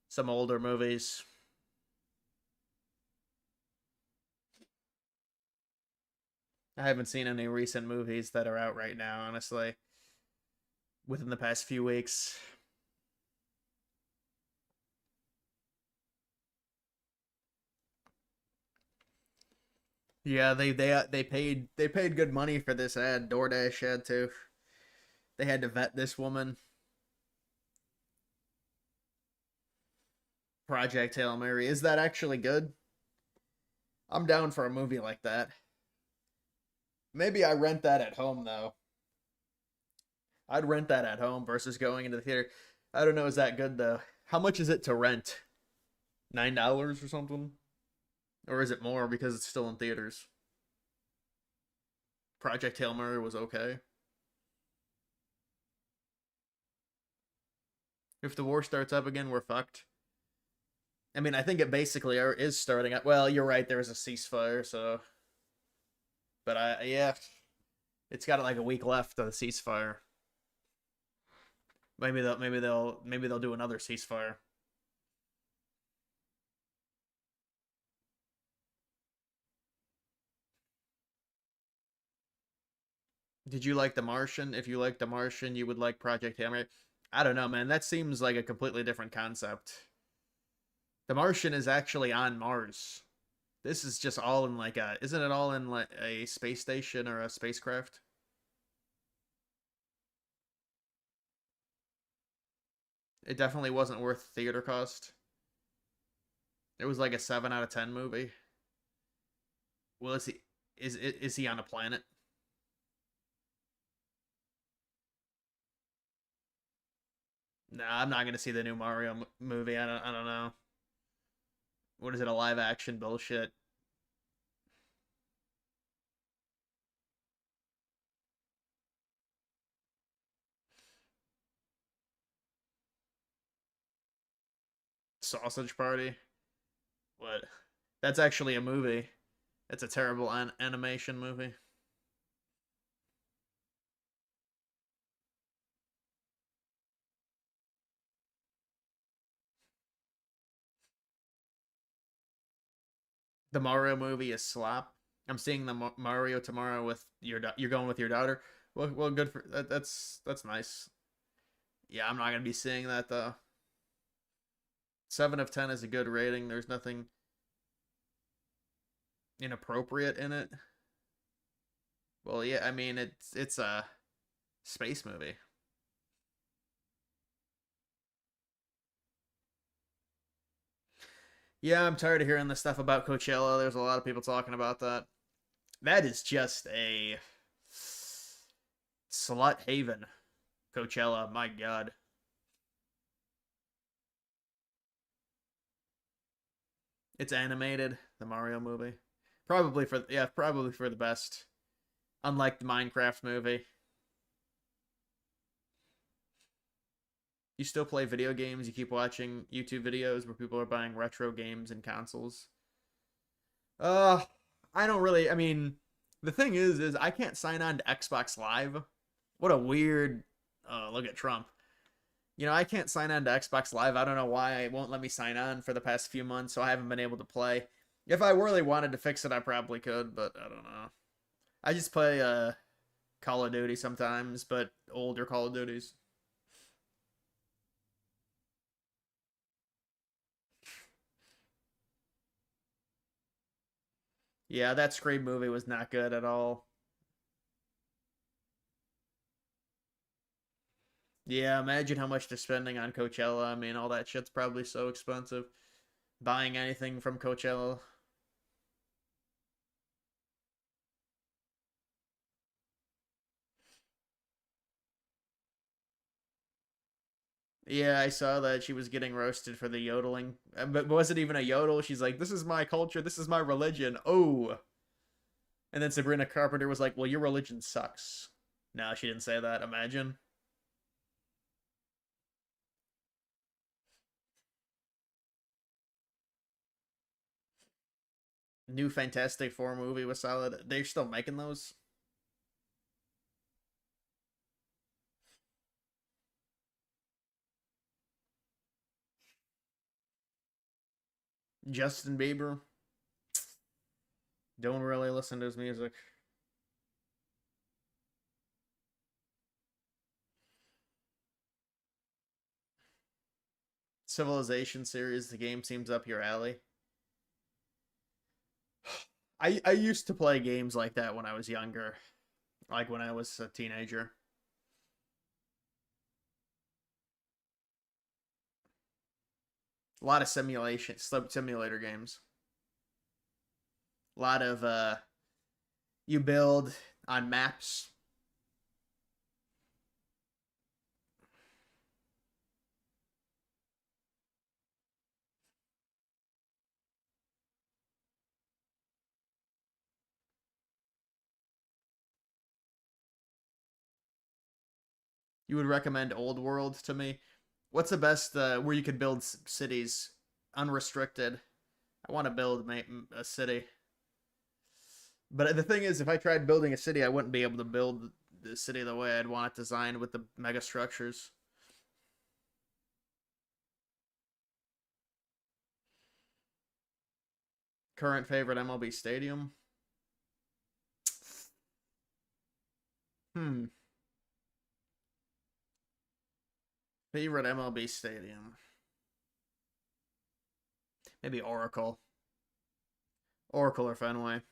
[SPEAKER 1] Some older movies. I haven't seen any recent movies that are out right now, honestly. Within the past few weeks. Yeah, they paid good money for this ad. DoorDash had to. They had to vet this woman. Project Hail Mary. Is that actually good? I'm down for a movie like that. Maybe I rent that at home though. I'd rent that at home versus going into the theater. I don't know, is that good though? How much is it to rent? $9 or something? Or is it more because it's still in theaters? Project Hail Mary was okay. If the war starts up again, we're fucked. I mean, I think it basically is starting up. Well, you're right, there is a ceasefire, so. But yeah, it's got like a week left of the ceasefire. Maybe they'll do another ceasefire. Did you like The Martian? If you like The Martian, you would like Project Hail Mary. I don't know, man. That seems like a completely different concept. The Martian is actually on Mars. This is just all in like a... Isn't it all in like a space station or a spacecraft? It definitely wasn't worth theater cost. It was like a 7 out of 10 movie. Well, is he on a planet? Nah, I'm not gonna see the new Mario movie. I don't know. What is it? A live action bullshit? Sausage Party? What? That's actually a movie. It's a terrible animation movie. The Mario movie is slop. I'm seeing the Mario tomorrow with you're going with your daughter. Well, good for that. That's nice. Yeah, I'm not gonna be seeing that though. 7 of 10 is a good rating. There's nothing inappropriate in it. Well, yeah, I mean it's a space movie. Yeah, I'm tired of hearing this stuff about Coachella. There's a lot of people talking about that. That is just a slut haven. Coachella, my god. It's animated, the Mario movie. Probably for the best. Unlike the Minecraft movie. You still play video games, you keep watching YouTube videos where people are buying retro games and consoles. I don't really, I mean, the thing is I can't sign on to Xbox Live. What a weird, look at Trump. You know, I can't sign on to Xbox Live. I don't know why it won't let me sign on for the past few months, so I haven't been able to play. If I really wanted to fix it, I probably could, but I don't know. I just play Call of Duty sometimes, but older Call of Duties. Yeah, that Scream movie was not good at all. Yeah, imagine how much they're spending on Coachella. I mean, all that shit's probably so expensive. Buying anything from Coachella. Yeah, I saw that she was getting roasted for the yodeling. But was it even a yodel? She's like, this is my culture, this is my religion. Oh. And then Sabrina Carpenter was like, well, your religion sucks. No, she didn't say that. Imagine. New Fantastic Four movie was solid. They're still making those? Justin Bieber. Don't really listen to his music. Civilization series, the game seems up your alley. I used to play games like that when I was younger. Like when I was a teenager. A lot of simulator games. A lot of you build on maps. You would recommend Old World to me? What's the best where you could build cities unrestricted? I want to build a city. But the thing is, if I tried building a city, I wouldn't be able to build the city the way I'd want it designed with the mega structures. Current favorite MLB stadium? Favorite MLB stadium? Maybe Oracle. Oracle or Fenway.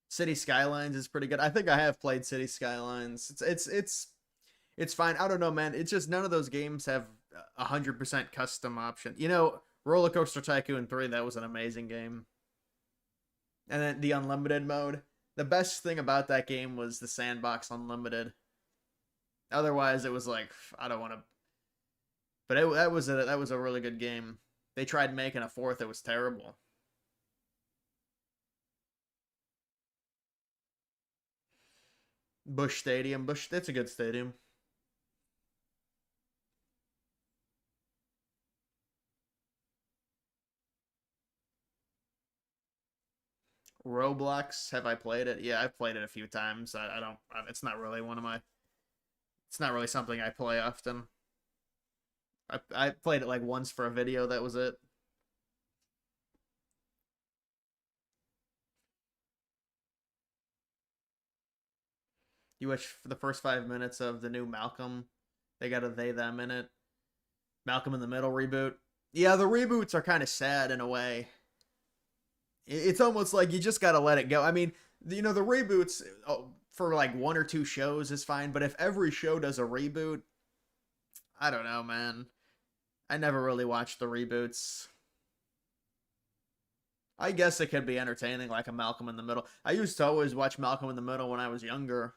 [SPEAKER 1] City Skylines is pretty good. I think I have played City Skylines. It's fine. I don't know, man. It's just none of those games have 100% custom option. You know, Roller Coaster Tycoon 3, that was an amazing game. And then the Unlimited mode. The best thing about that game was the Sandbox Unlimited. Otherwise, it was like, I don't want to. But that was a really good game. They tried making a fourth. It was terrible. Busch Stadium. That's a good stadium. Roblox, have I played it? Yeah, I've played it a few times. I don't, it's not really it's not really something I play often. I played it like once for a video, that was it. You watch the first 5 minutes of the new Malcolm. They got a they them in it. Malcolm in the Middle reboot. Yeah, the reboots are kind of sad in a way. It's almost like you just got to let it go. I mean, you know, the reboots for like one or two shows is fine, but if every show does a reboot, I don't know, man. I never really watched the reboots. I guess it could be entertaining, like a Malcolm in the Middle. I used to always watch Malcolm in the Middle when I was younger.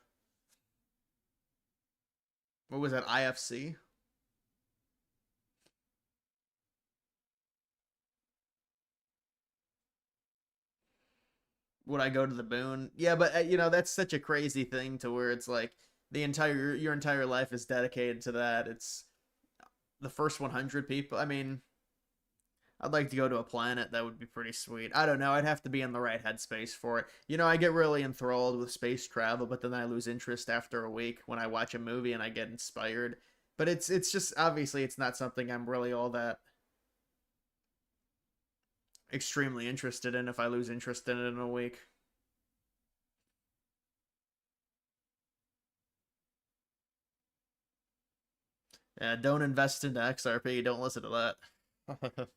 [SPEAKER 1] What was that, IFC? Would I go to the Boon? Yeah, but you know, that's such a crazy thing to where it's like your entire life is dedicated to that. It's the first 100 people. I mean, I'd like to go to a planet. That would be pretty sweet. I don't know. I'd have to be in the right headspace for it. You know, I get really enthralled with space travel, but then I lose interest after a week when I watch a movie and I get inspired. But it's just obviously it's not something I'm really all that extremely interested in if I lose interest in it in a week. Yeah, don't invest into XRP. Don't listen to that.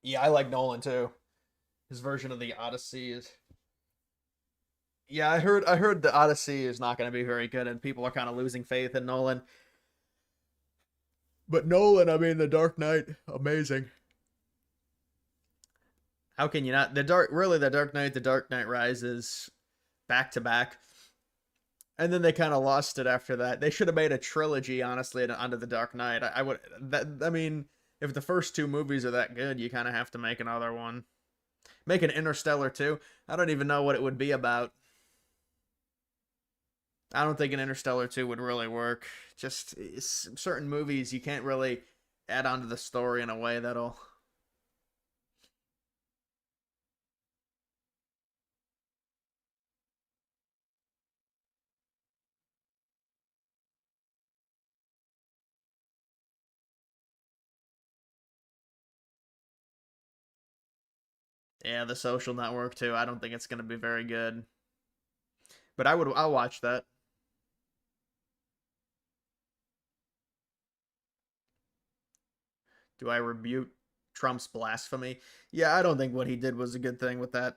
[SPEAKER 1] Yeah, I like Nolan too. His version of the Odyssey is. Yeah, I heard the Odyssey is not going to be very good, and people are kind of losing faith in Nolan. But Nolan, I mean, The Dark Knight, amazing. How can you not? The Dark Knight Rises, back to back, and then they kind of lost it after that. They should have made a trilogy, honestly, onto The Dark Knight. I would that. I mean, if the first two movies are that good, you kind of have to make another one. Make an Interstellar too. I don't even know what it would be about. I don't think an Interstellar 2 would really work. Just certain movies you can't really add on to the story in a way that'll. Yeah, The Social Network too. I don't think it's gonna be very good. But I'll watch that. Do I rebuke Trump's blasphemy? Yeah, I don't think what he did was a good thing with that.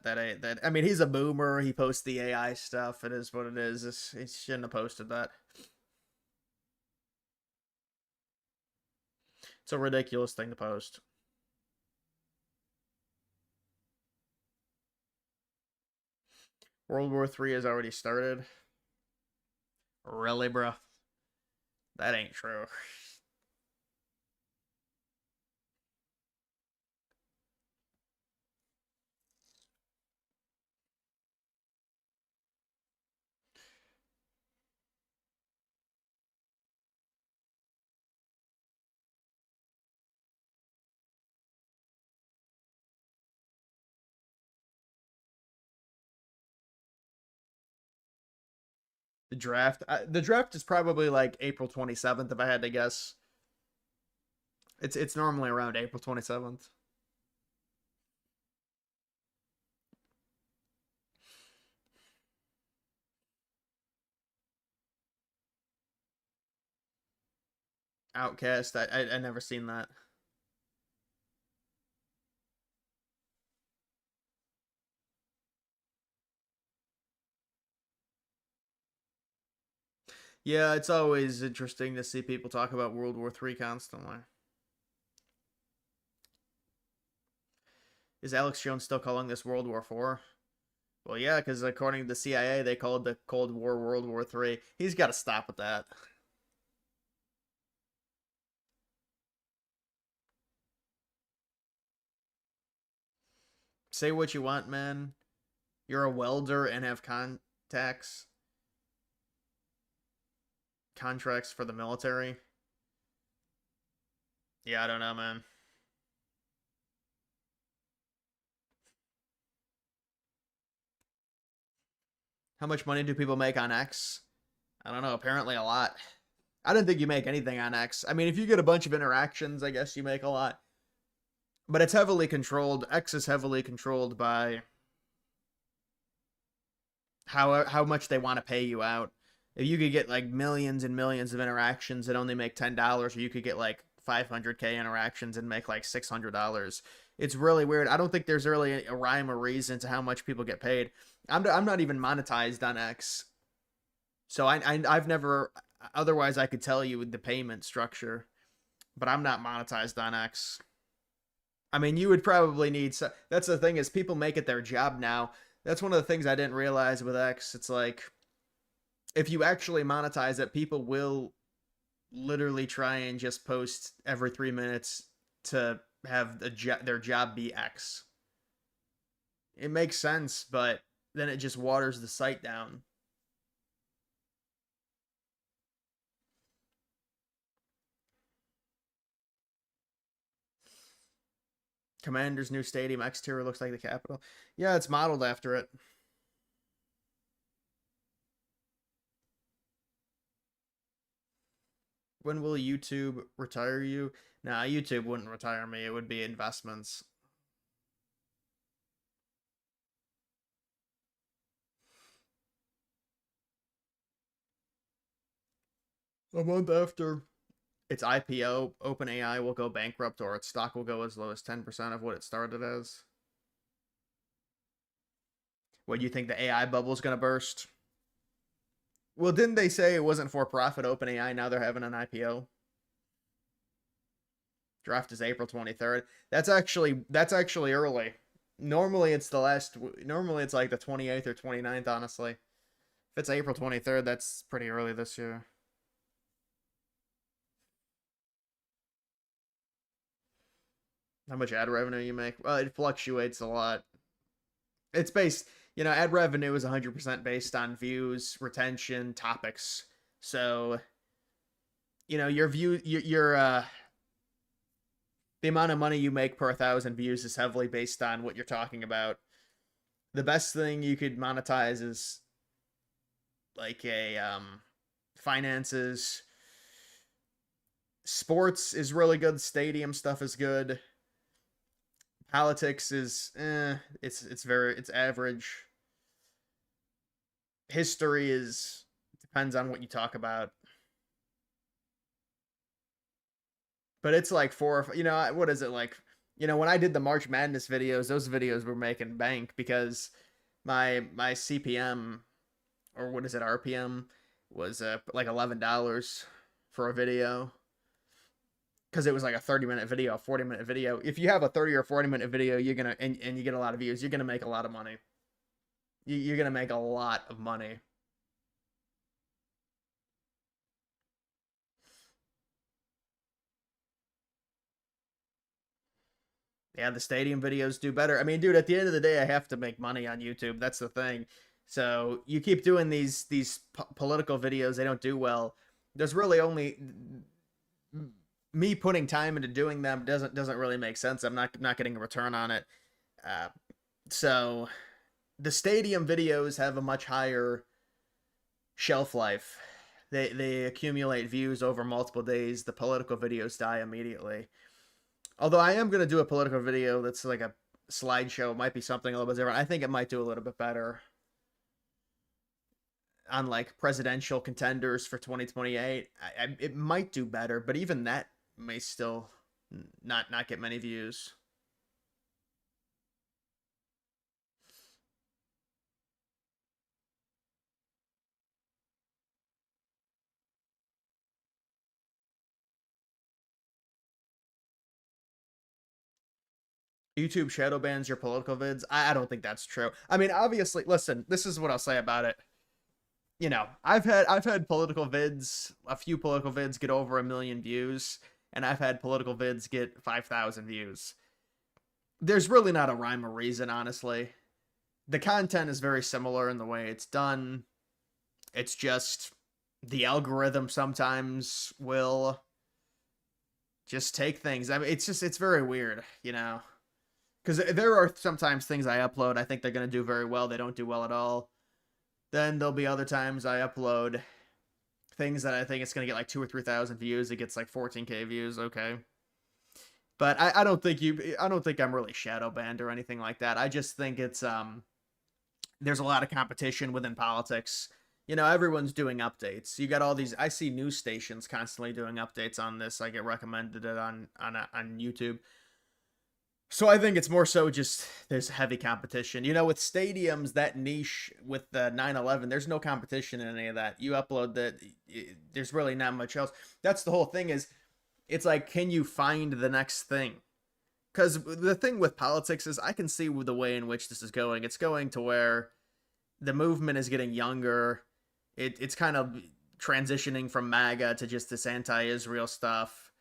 [SPEAKER 1] I mean, he's a boomer. He posts the AI stuff. It is what it is. He shouldn't have posted that. It's a ridiculous thing to post. World War III has already started. Really, bro? That ain't true. The draft is probably like April 27th if I had to guess. It's normally around April 27th. Outcast. I never seen that. Yeah, it's always interesting to see people talk about World War III constantly. Is Alex Jones still calling this World War IV? Well, yeah, because according to the CIA, they called the Cold War World War III. He's got to stop with that. Say what you want, man. You're a welder and have contracts for the military. Yeah, I don't know, man. How much money do people make on X? I don't know, apparently a lot. I don't think you make anything on X. I mean, if you get a bunch of interactions, I guess you make a lot. But it's heavily controlled. X is heavily controlled by how much they want to pay you out. If you could get like millions and millions of interactions and only make $10, or you could get like 500K interactions and make like $600. It's really weird. I don't think there's really a rhyme or reason to how much people get paid. I'm not even monetized on X. So I've never, otherwise I could tell you the payment structure, but I'm not monetized on X. I mean, you would probably need, that's the thing is people make it their job now. That's one of the things I didn't realize with X. It's like, if you actually monetize it, people will literally try and just post every 3 minutes to have their job be X. It makes sense, but then it just waters the site down. Commander's new stadium exterior looks like the Capitol. Yeah, it's modeled after it. When will YouTube retire you? Nah, YouTube wouldn't retire me. It would be investments. A month after its IPO, OpenAI will go bankrupt or its stock will go as low as 10% of what it started as. What, do you think the AI bubble is going to burst? Well, didn't they say it wasn't for profit OpenAI? Now they're having an IPO. Draft is April 23rd. That's actually early. Normally it's normally it's like the 28th or 29th, honestly. If it's April 23rd, that's pretty early this year. How much ad revenue you make? Well, it fluctuates a lot. It's based, ad revenue is 100% based on views, retention, topics. So, your the amount of money you make per 1,000 views is heavily based on what you're talking about. The best thing you could monetize is like finances. Sports is really good. Stadium stuff is good. Politics is it's average. History depends on what you talk about. But it's like what is it like? When I did the March Madness videos, those videos were making bank because my CPM, or what is it, RPM, was like $11 for a video. Because it was like a 30-minute video, a 40-minute video. If you have a 30 or 40-minute video, you're gonna and you get a lot of views, you're gonna make a lot of money. You're gonna make a lot of money. Yeah, the stadium videos do better. I mean, dude, at the end of the day, I have to make money on YouTube. That's the thing. So you keep doing these political videos, they don't do well. There's really only me putting time into doing them doesn't really make sense. I'm not getting a return on it. So the stadium videos have a much higher shelf life. They accumulate views over multiple days. The political videos die immediately. Although I am going to do a political video that's like a slideshow. It might be something a little bit different. I think it might do a little bit better on like presidential contenders for 2028. It might do better, but even that may still not get many views. YouTube shadow bans your political vids. I don't think that's true. I mean, obviously, listen, this is what I'll say about it. You know, I've had political vids, a few political vids get over 1 million views, and I've had political vids get 5,000 views. There's really not a rhyme or reason, honestly. The content is very similar in the way it's done. It's just the algorithm sometimes will just take things. I mean, it's very weird, you know. Because there are sometimes things I upload, I think they're going to do very well. They don't do well at all. Then there'll be other times I upload things that I think it's going to get like 2,000 or 3,000 views. It gets like 14K views. Okay. But I don't think I'm really shadow banned or anything like that. I just think it's, there's a lot of competition within politics. You know, everyone's doing updates. You got all these, I see news stations constantly doing updates on this. I get recommended it on YouTube. So I think it's more so just there's heavy competition. You know, with stadiums, that niche with the 9/11, there's no competition in any of that. You upload that, there's really not much else. That's the whole thing is, it's like, can you find the next thing? Because the thing with politics is I can see the way in which this is going. It's going to where the movement is getting younger. It's kind of transitioning from MAGA to just this anti-Israel stuff.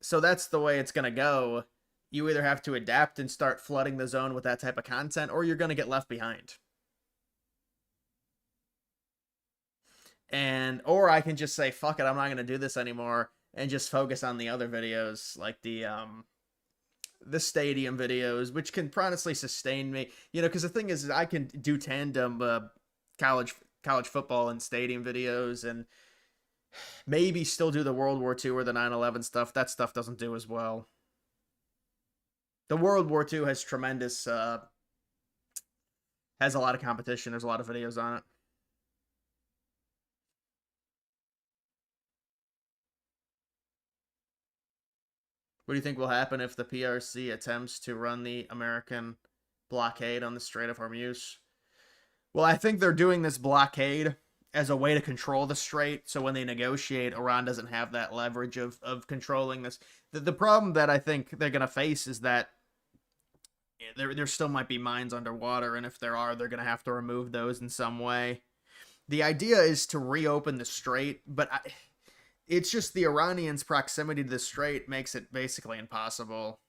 [SPEAKER 1] So that's the way it's going to go. You either have to adapt and start flooding the zone with that type of content, or you're going to get left behind. Or I can just say, fuck it, I'm not going to do this anymore, and just focus on the other videos, like the stadium videos, which can honestly sustain me. You know, because the thing is I can do tandem college football and stadium videos, and maybe still do the World War II or the 9/11 stuff. That stuff doesn't do as well. The World War II has tremendous, has a lot of competition. There's a lot of videos on it. What do you think will happen if the PRC attempts to run the American blockade on the Strait of Hormuz? Well, I think they're doing this blockade as a way to control the Strait, so when they negotiate, Iran doesn't have that leverage of controlling this. The problem that I think they're going to face is that there still might be mines underwater, and if there are, they're going to have to remove those in some way. The idea is to reopen the Strait, but it's just the Iranians' proximity to the Strait makes it basically impossible.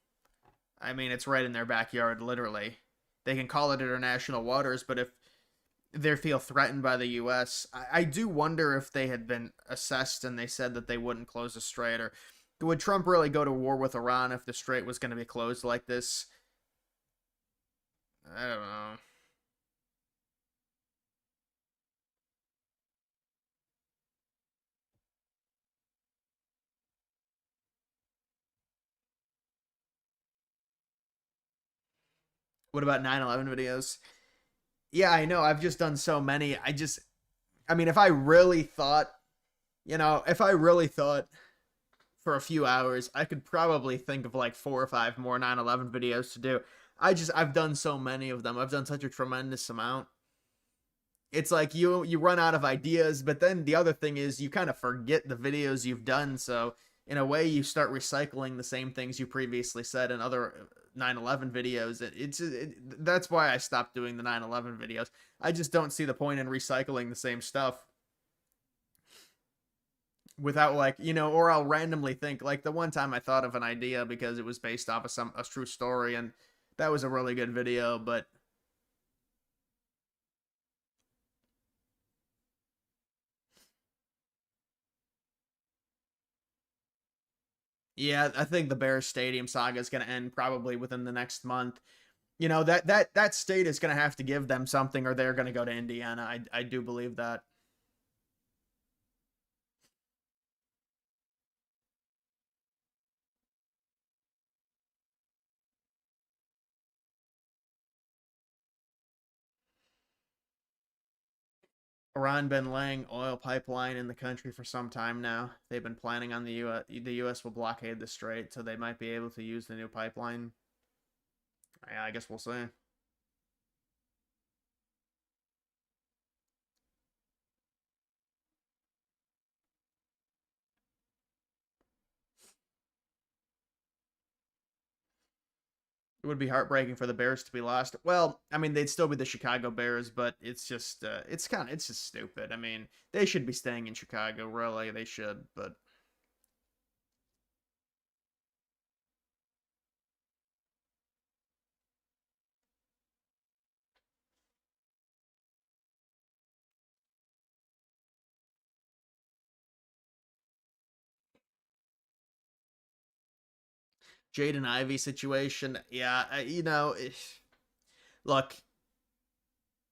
[SPEAKER 1] I mean, it's right in their backyard, literally. They can call it international waters, but if they feel threatened by the U.S., I do wonder if they had been assessed and they said that they wouldn't close the Strait, or would Trump really go to war with Iran if the Strait was going to be closed like this? I don't know. What about 9/11 videos? Yeah, I know. I've just done so many. I mean, if I really thought, if I really thought for a few hours, I could probably think of like 4 or 5 more 9/11 videos to do. I've done so many of them. I've done such a tremendous amount. It's like you run out of ideas, but then the other thing is you kind of forget the videos you've done. So in a way, you start recycling the same things you previously said in other 9/11 videos. That's why I stopped doing the 9/11 videos. I just don't see the point in recycling the same stuff without or I'll randomly think, like the one time I thought of an idea because it was based off of a true story, and that was a really good video, but yeah, I think the Bears Stadium saga is going to end probably within the next month. That state is going to have to give them something, or they're going to go to Indiana. I do believe that. Iran been laying oil pipeline in the country for some time now. They've been planning on the U.S. will blockade the Strait, so they might be able to use the new pipeline. Yeah, I guess we'll see. It would be heartbreaking for the Bears to be lost. Well, I mean, they'd still be the Chicago Bears, but it's just, it's just stupid. I mean, they should be staying in Chicago, really. They should, but. Jaden Ivey situation, yeah, you know, look,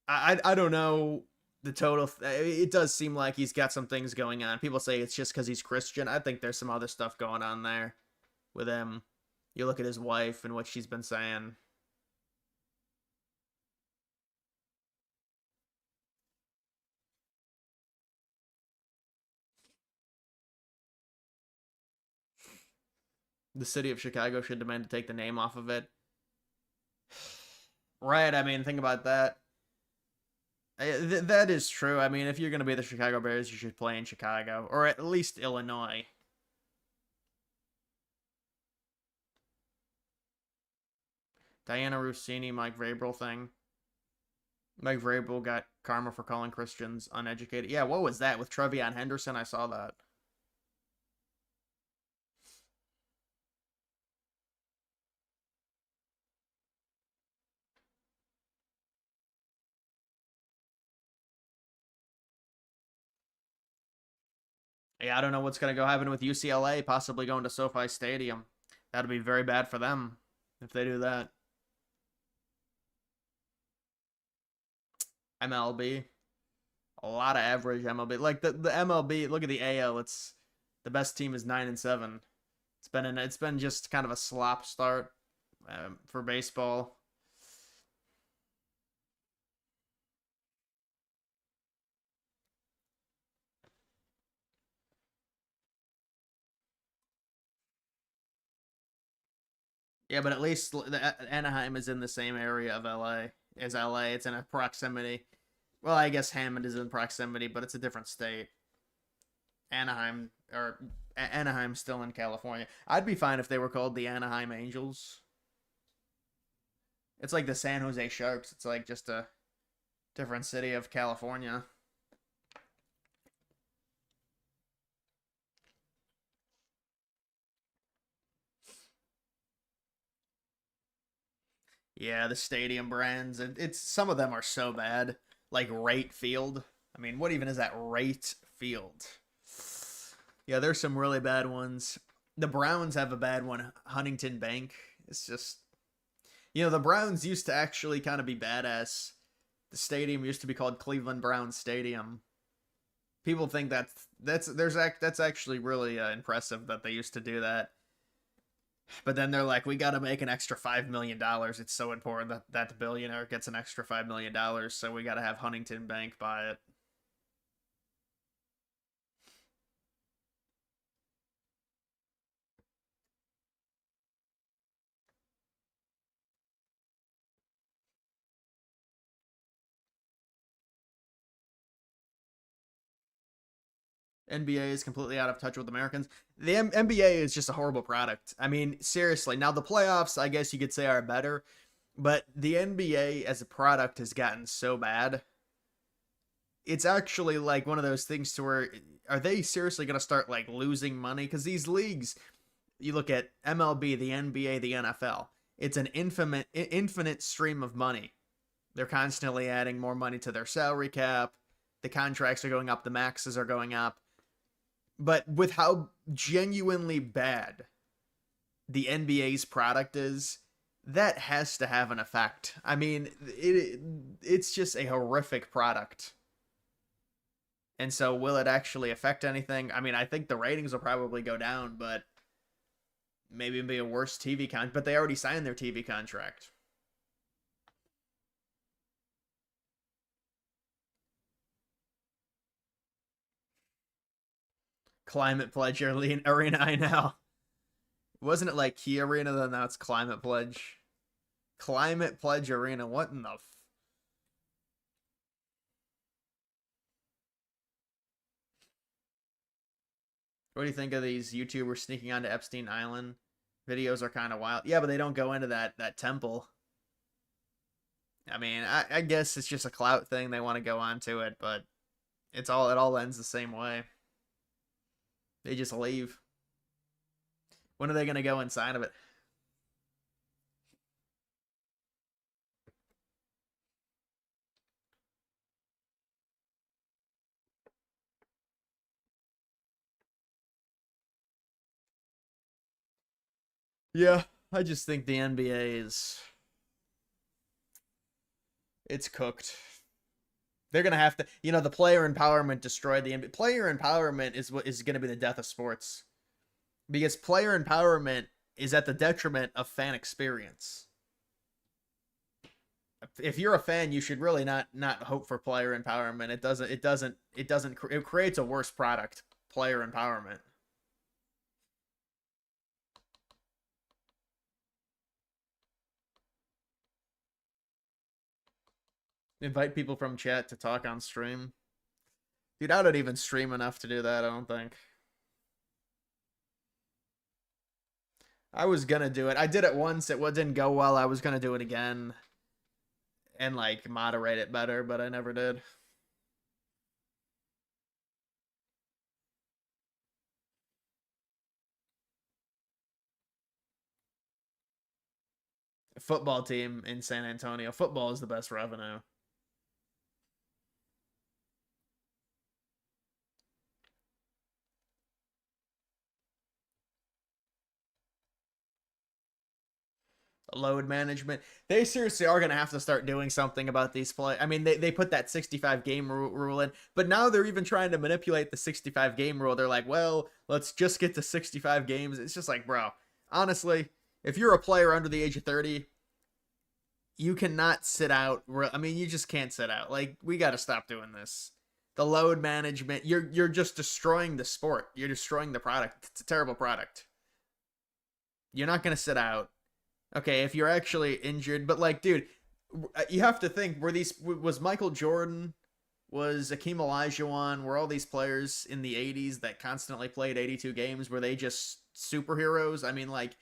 [SPEAKER 1] I don't know the total. It does seem like he's got some things going on. People say it's just because he's Christian. I think there's some other stuff going on there with him. You look at his wife and what she's been saying. The city of Chicago should demand to take the name off of it. Right, I mean, think about that. That is true. I mean, if you're going to be the Chicago Bears, you should play in Chicago. Or at least Illinois. Diana Rossini, Mike Vrabel thing. Mike Vrabel got karma for calling Christians uneducated. Yeah, what was that with Trevion Henderson? I saw that. Yeah, I don't know what's going to go happen with UCLA possibly going to SoFi Stadium. That'd be very bad for them if they do that. MLB. A lot of average MLB. Like the MLB, look at the AL. It's the best team is 9-7. It's been just kind of a slop start for baseball. Yeah, but at least Anaheim is in the same area of LA as LA. It's in a proximity. Well, I guess Hammond is in proximity, but it's a different state. Anaheim's still in California. I'd be fine if they were called the Anaheim Angels. It's like the San Jose Sharks. It's like just a different city of California. Yeah, the stadium brands. It's some of them are so bad. Like Rate Field. I mean, what even is that Rate Field? Yeah, there's some really bad ones. The Browns have a bad one, Huntington Bank. It's just, you know, the Browns used to actually kind of be badass. The stadium used to be called Cleveland Browns Stadium. People think that's actually really impressive that they used to do that. But then they're like, we got to make an extra $5 million. It's so important that that billionaire gets an extra $5 million, so we got to have Huntington Bank buy it. NBA is completely out of touch with Americans. The NBA is just a horrible product. I mean, seriously. Now, the playoffs, I guess you could say, are better. But the NBA as a product has gotten so bad. It's actually like one of those things to where, are they seriously going to start like losing money? Because these leagues, you look at MLB, the NBA, the NFL, it's an infinite stream of money. They're constantly adding more money to their salary cap. The contracts are going up. The maxes are going up. But with how genuinely bad the NBA's product is, that has to have an effect. I mean, it's just a horrific product. And so will it actually affect anything? I mean, I think the ratings will probably go down, but maybe it'll be a worse TV contract. But they already signed their TV contract. Climate Pledge Arena, I know. Wasn't it like Key Arena, then now it's Climate Pledge? Climate Pledge Arena, what in the What do you think of these YouTubers sneaking onto Epstein Island? Videos are kind of wild. Yeah, but they don't go into that temple. I mean, I guess it's just a clout thing. They want to go onto it, but it all ends the same way. They just leave. When are they going to go inside of it? Yeah, I just think the NBA it's cooked. They're gonna have to, the player empowerment destroyed the NBA. Player empowerment is what is gonna be the death of sports, because player empowerment is at the detriment of fan experience. If you're a fan, you should really not hope for player empowerment. It creates a worse product. Player empowerment. Invite people from chat to talk on stream. Dude, I don't even stream enough to do that, I don't think. I was gonna do it. I did it once. It didn't go well. I was gonna do it again. And, like, moderate it better, but I never did. Football team in San Antonio. Football is the best revenue. Load management. They seriously are going to have to start doing something about these play. I mean, they put that 65 game rule in, but now they're even trying to manipulate the 65 game rule. They're like, well, let's just get to 65 games. It's just like, bro, honestly, if you're a player under the age of 30, you cannot sit out. I mean, you just can't sit out. Like, we got to stop doing this. The load management, you're just destroying the sport. You're destroying the product. It's a terrible product. You're not going to sit out. Okay, if you're actually injured, but, like, dude, you have to think, was Michael Jordan, was Akeem Olajuwon, were all these players in the 80s that constantly played 82 games, were they just superheroes? I mean, like,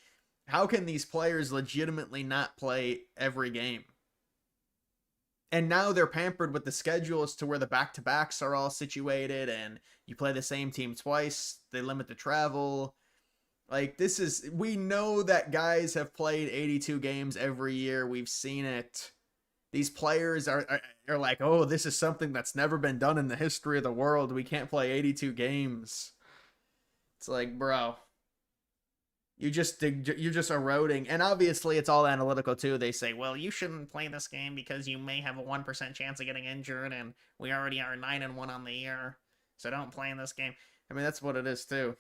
[SPEAKER 1] how can these players legitimately not play every game? And now they're pampered with the schedules to where the back-to-backs are all situated, and you play the same team twice, they limit the travel. Like, we know that guys have played 82 games every year. We've seen it. These players are like, oh, this is something that's never been done in the history of the world. We can't play 82 games. It's like, bro, you're just eroding. And obviously it's all analytical too. They say, well, you shouldn't play this game because you may have a 1% chance of getting injured, and we already are 9-1 on the year, so don't play in this game. I mean, that's what it is too.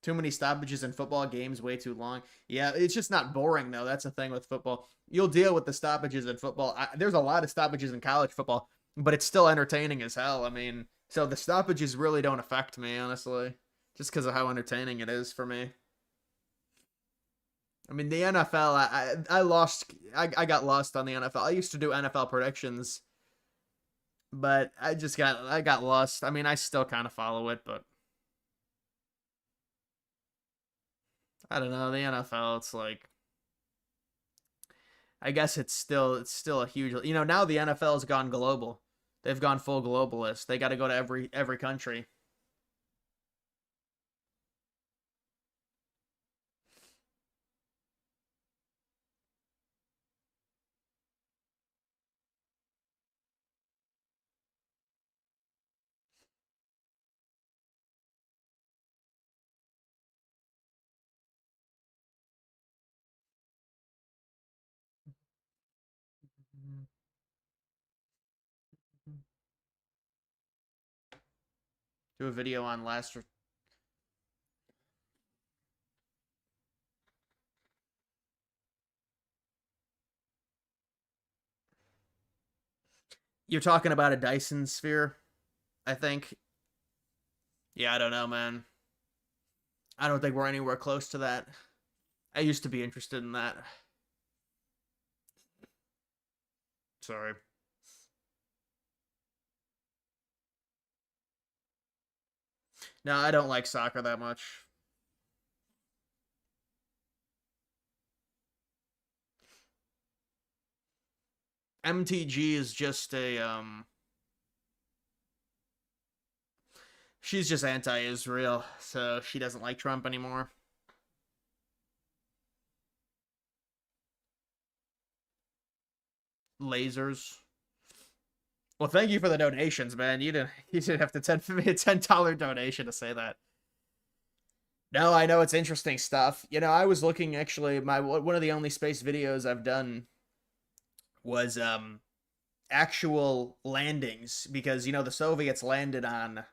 [SPEAKER 1] Too many stoppages in football games, way too long. Yeah, it's just not boring, though. That's the thing with football. You'll deal with the stoppages in football. There's a lot of stoppages in college football, but it's still entertaining as hell. I mean, so the stoppages really don't affect me, honestly, just because of how entertaining it is for me. I mean, the NFL, I got lost on the NFL. I used to do NFL predictions, but I got lost. I mean, I still kind of follow it, but I don't know, the NFL, it's like, I guess it's still a huge, now the NFL has gone global. They've gone full globalist. They got to go to every country. Do a video on last. You're talking about a Dyson sphere, I think. Yeah, I don't know, man. I don't think we're anywhere close to that. I used to be interested in that. Sorry. No, I don't like soccer that much. MTG is just a she's just anti-Israel, so she doesn't like Trump anymore. Lasers. Well, thank you for the donations, man. You didn't have to send me a $10 donation to say that. No, I know it's interesting stuff. You know, I was looking actually. One of the only space videos I've done was actual landings, because you know the Soviets landed on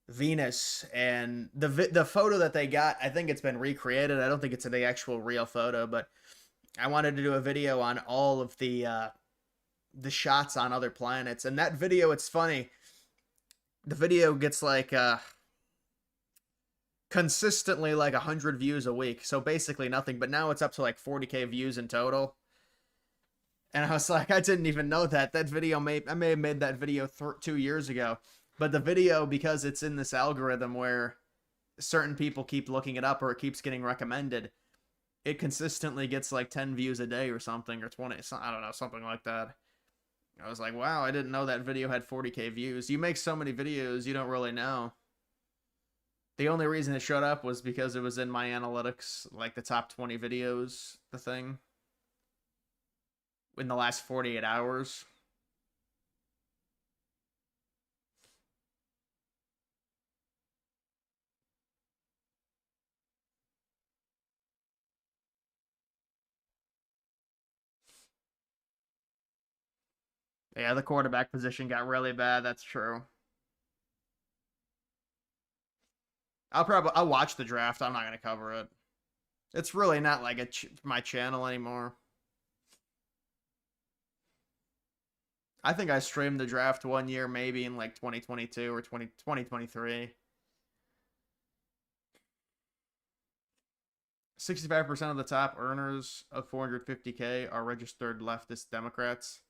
[SPEAKER 1] Venus, and the photo that they got, I think it's been recreated. I don't think it's the actual real photo, but I wanted to do a video on all of the shots on other planets, and that video, it's funny. The video gets like consistently like 100 views a week, so basically nothing. But now it's up to like 40K views in total. And I was like, I didn't even know that. That video I may have made that video 2 years ago. But the video, because it's in this algorithm where certain people keep looking it up or it keeps getting recommended, it consistently gets like 10 views a day or something, or 20, I don't know, something like that. I was like, wow, I didn't know that video had 40K views. You make so many videos, you don't really know. The only reason it showed up was because it was in my analytics, like the top 20 videos, the thing, in the last 48 hours. Yeah, the quarterback position got really bad. That's true. I'll watch the draft. I'm not gonna cover it. It's really not like my channel anymore. I think I streamed the draft 1 year, maybe in like 2022 or 2023. 65% of the top earners of 450K are registered leftist Democrats.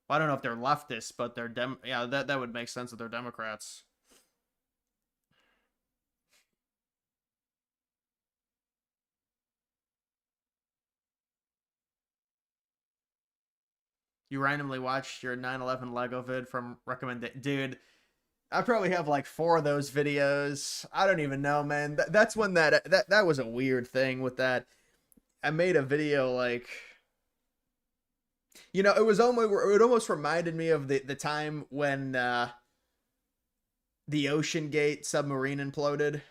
[SPEAKER 1] Well, I don't know if they're leftists, but they're yeah, that would make sense that they're Democrats. You randomly watched your 9/11 Lego vid from recommended. Dude, I probably have like 4 of those videos. I don't even know, man. That's when that was a weird thing with that. I made a video like, you know, it almost reminded me of the time when the Ocean Gate submarine imploded,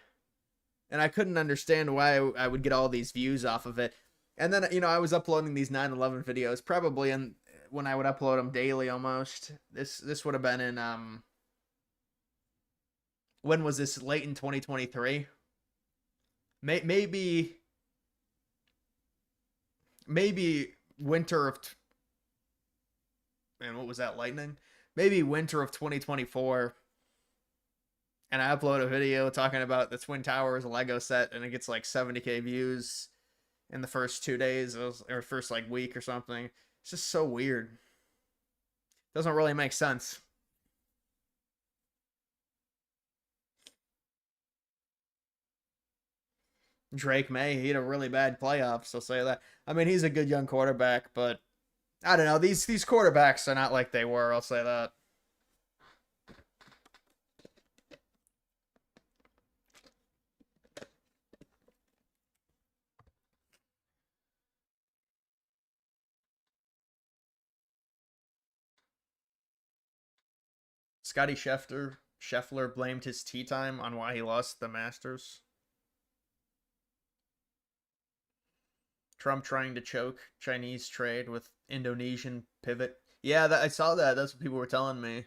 [SPEAKER 1] and I couldn't understand why I would get all these views off of it. And then, you know, I was uploading these 9/11 videos probably when I would upload them daily almost. This would have been in when was this? Late in 2023? Maybe winter of man, what was that, lightning? Maybe winter of 2024. And I upload a video talking about the Twin Towers Lego set, and it gets like 70K views in the first 2 days, or first like week or something. It's just so weird. Doesn't really make sense. Drake May, he had a really bad playoffs, I'll say that. I mean, he's a good young quarterback, but I don't know. These quarterbacks are not like they were, I'll say that. Scotty Scheffler blamed his tee time on why he lost the Masters. Trump trying to choke Chinese trade with Indonesian pivot. Yeah, I saw that. That's what people were telling me.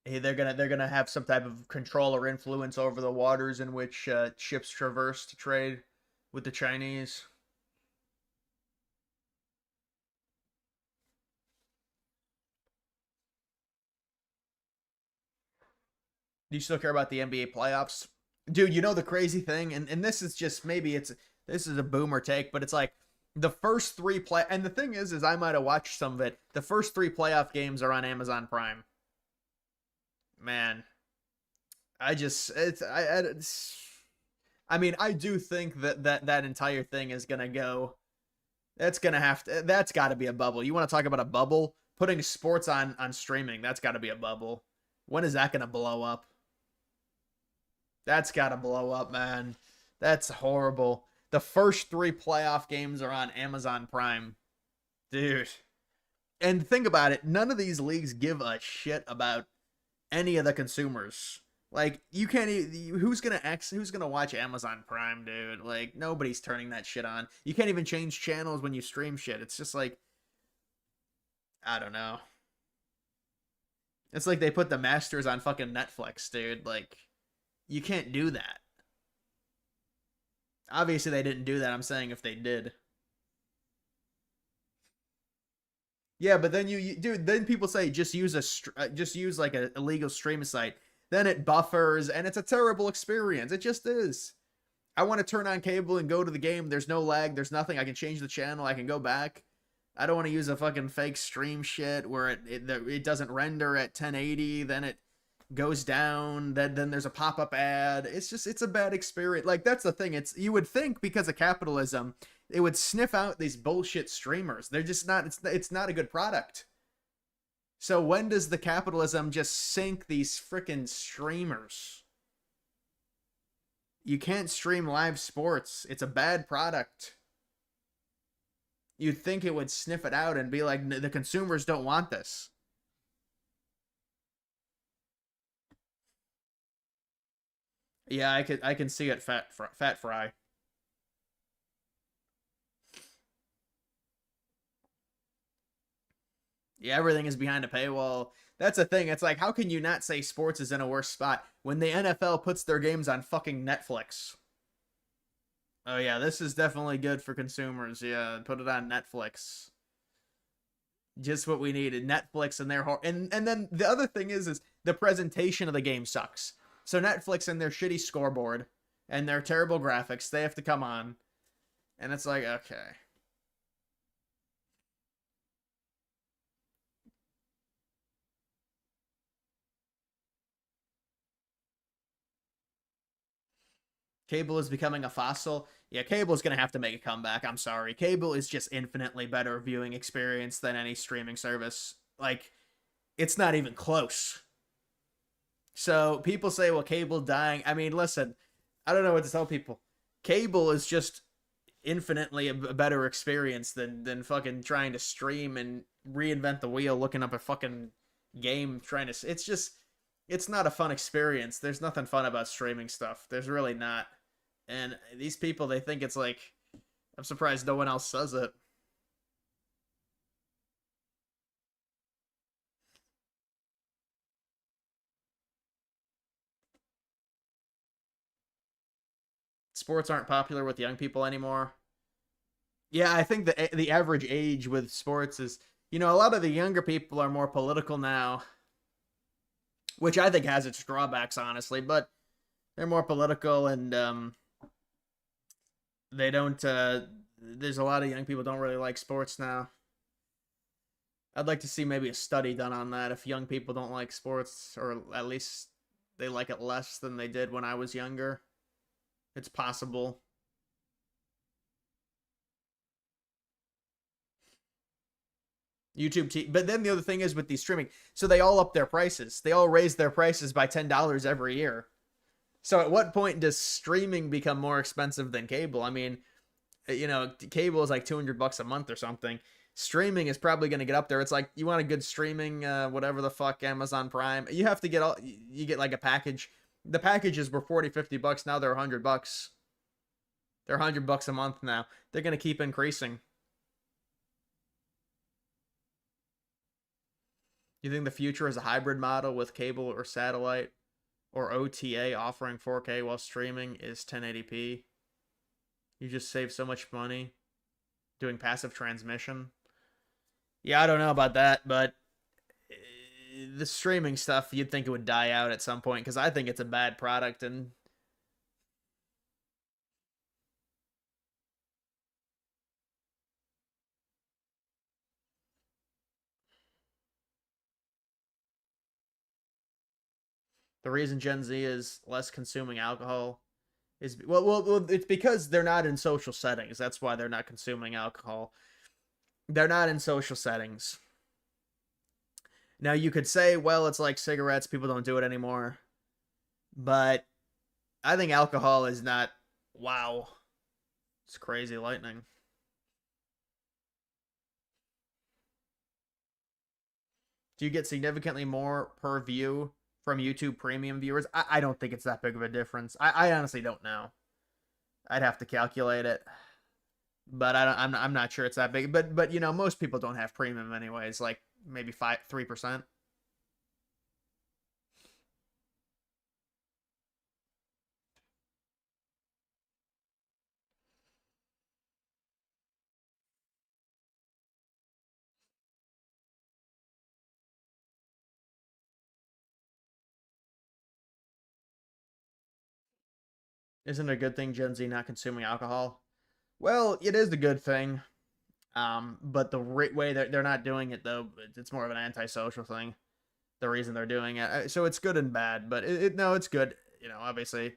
[SPEAKER 1] Hey, they're gonna have some type of control or influence over the waters in which ships traverse to trade with the Chinese. Do you still care about the NBA playoffs? Dude, you know the crazy thing, and this is just maybe this is a boomer take, but it's like the first three and the thing is I might have watched some of it. The first three playoff games are on Amazon Prime. Man, I mean, I do think that entire thing is gonna go. That's got to be a bubble. You want to talk about a bubble? Putting sports on streaming, that's got to be a bubble. When is that gonna blow up? That's got to blow up, man. That's horrible. The first three playoff games are on Amazon Prime. Dude. And think about it. None of these leagues give a shit about any of the consumers. Like, you can't who's going to watch Amazon Prime, dude? Like, nobody's turning that shit on. You can't even change channels when you stream shit. It's just like, I don't know. It's like they put the Masters on fucking Netflix, dude. Like, you can't do that. Obviously, they didn't do that. I'm saying if they did. Yeah, but then dude, then people say just use like a illegal streaming site. Then it buffers, and it's a terrible experience. It just is. I want to turn on cable and go to the game. There's no lag. There's nothing. I can change the channel. I can go back. I don't want to use a fucking fake stream shit where it doesn't render at 1080. Then it goes down, then there's a pop-up ad. It's a bad experience. Like, that's the thing. You would think because of capitalism it would sniff out these bullshit streamers. They're just not. It's not a good product. So when does the capitalism just sink these freaking streamers? You can't stream live sports. It's a bad product. You'd think it would sniff it out and be like, the consumers don't want this. Yeah, I can see it, Fat Fry. Yeah, everything is behind a paywall. That's the thing. It's like, how can you not say sports is in a worse spot when the NFL puts their games on fucking Netflix? Oh yeah, this is definitely good for consumers. Yeah, put it on Netflix. Just what we needed. Netflix and their and then the other thing is the presentation of the game sucks. So Netflix and their shitty scoreboard and their terrible graphics, they have to come on. And it's like, okay. Cable is becoming a fossil. Yeah, cable is going to have to make a comeback. I'm sorry. Cable is just infinitely better viewing experience than any streaming service. Like, it's not even close. So people say, well, cable dying. I mean, listen, I don't know what to tell people. Cable is just infinitely a better experience than fucking trying to stream and reinvent the wheel, looking up a fucking game, it's not a fun experience. There's nothing fun about streaming stuff. There's really not. And these people, they think it's like, I'm surprised no one else says it. Sports aren't popular with young people anymore. Yeah, I think the average age with sports is, a lot of the younger people are more political now, which I think has its drawbacks, honestly, but they're more political and they don't, there's a lot of young people don't really like sports now. I'd like to see maybe a study done on that, if young people don't like sports, or at least they like it less than they did when I was younger. It's possible. YouTube, but then the other thing is with these streaming, so they all up their prices. They all raise their prices by $10 every year. So at what point does streaming become more expensive than cable? I mean, cable is like $200 a month or something. Streaming is probably going to get up there. It's like, you want a good streaming, whatever the fuck, Amazon Prime. You have to you get like a package. The packages were $40-$50. Now they're $100. They're $100 a month now. They're going to keep increasing. You think the future is a hybrid model with cable or satellite or OTA offering 4K while streaming is 1080p? You just save so much money doing passive transmission. Yeah, I don't know about that, but the streaming stuff, you'd think it would die out at some point, because I think it's a bad product, and the reason Gen Z is less consuming alcohol is, well, it's because they're not in social settings. That's why they're not consuming alcohol. They're not in social settings. Now, you could say, well, it's like cigarettes, people don't do it anymore. But I think alcohol is not, wow. It's crazy lightning. Do you get significantly more per view from YouTube Premium viewers? I don't think it's that big of a difference. I honestly don't know. I'd have to calculate it. But I'm not sure it's that big. But you know, most people don't have premium anyways. Like maybe 3%. Isn't it a good thing Gen Z not consuming alcohol? Well, it is a good thing. But the way they're not doing it, though, it's more of an antisocial thing. The reason they're doing it, so it's good and bad. But no, it's good. You know, obviously,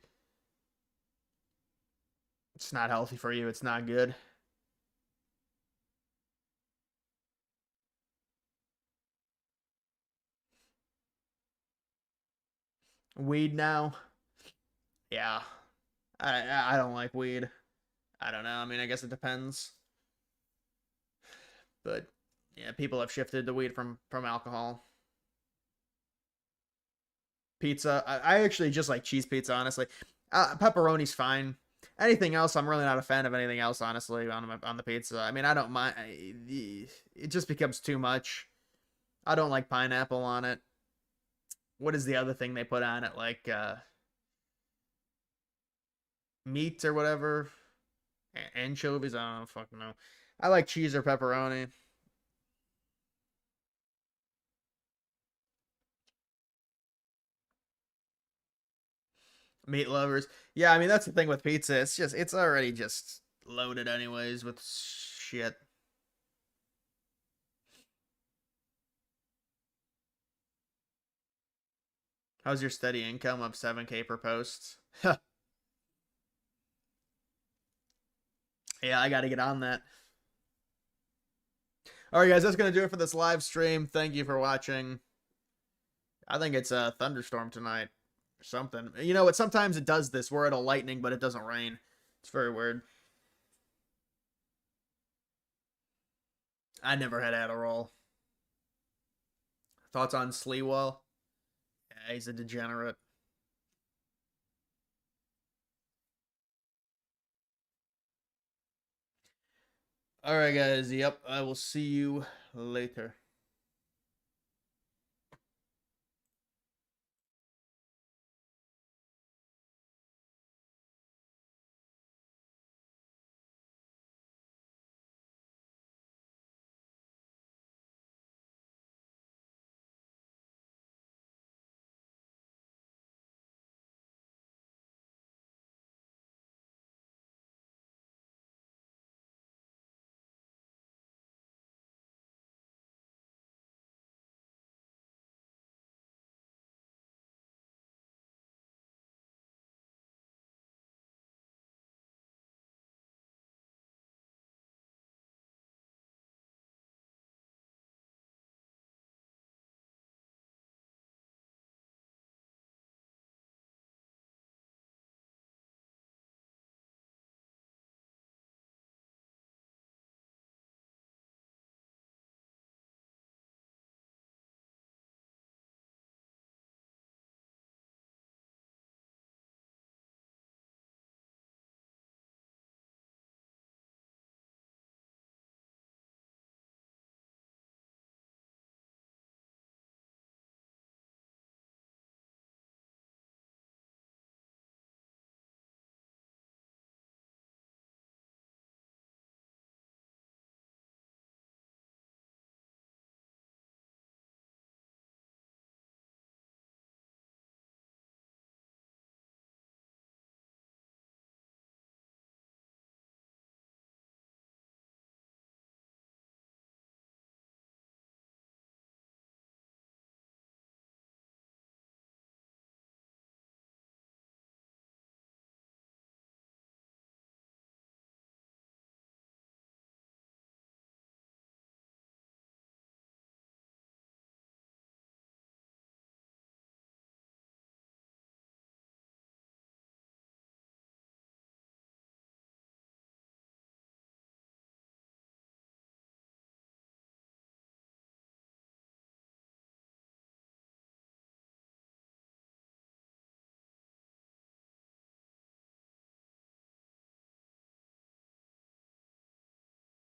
[SPEAKER 1] it's not healthy for you. It's not good. Weed now, yeah. I don't like weed. I don't know. I mean, I guess it depends. But yeah, people have shifted to weed from alcohol. Pizza, I actually just like cheese pizza, honestly. Pepperoni's fine. Anything else, I'm really not a fan of anything else, honestly, on the pizza. I mean, I don't mind. It just becomes too much. I don't like pineapple on it. What is the other thing they put on it? Like meat or whatever? Anchovies? I don't fucking know. I like cheese or pepperoni. Meat lovers. Yeah, I mean, that's the thing with pizza. It's already just loaded anyways with shit. How's your steady income of 7K per post? Yeah, I gotta get on that. Alright, guys, that's gonna do it for this live stream. Thank you for watching. I think it's a thunderstorm tonight. Or something. You know what? Sometimes it does this where it'll lightning, but it doesn't rain. It's very weird. I never had Adderall. Thoughts on Sleewell? Yeah, he's a degenerate. Alright, guys. Yep, I will see you later.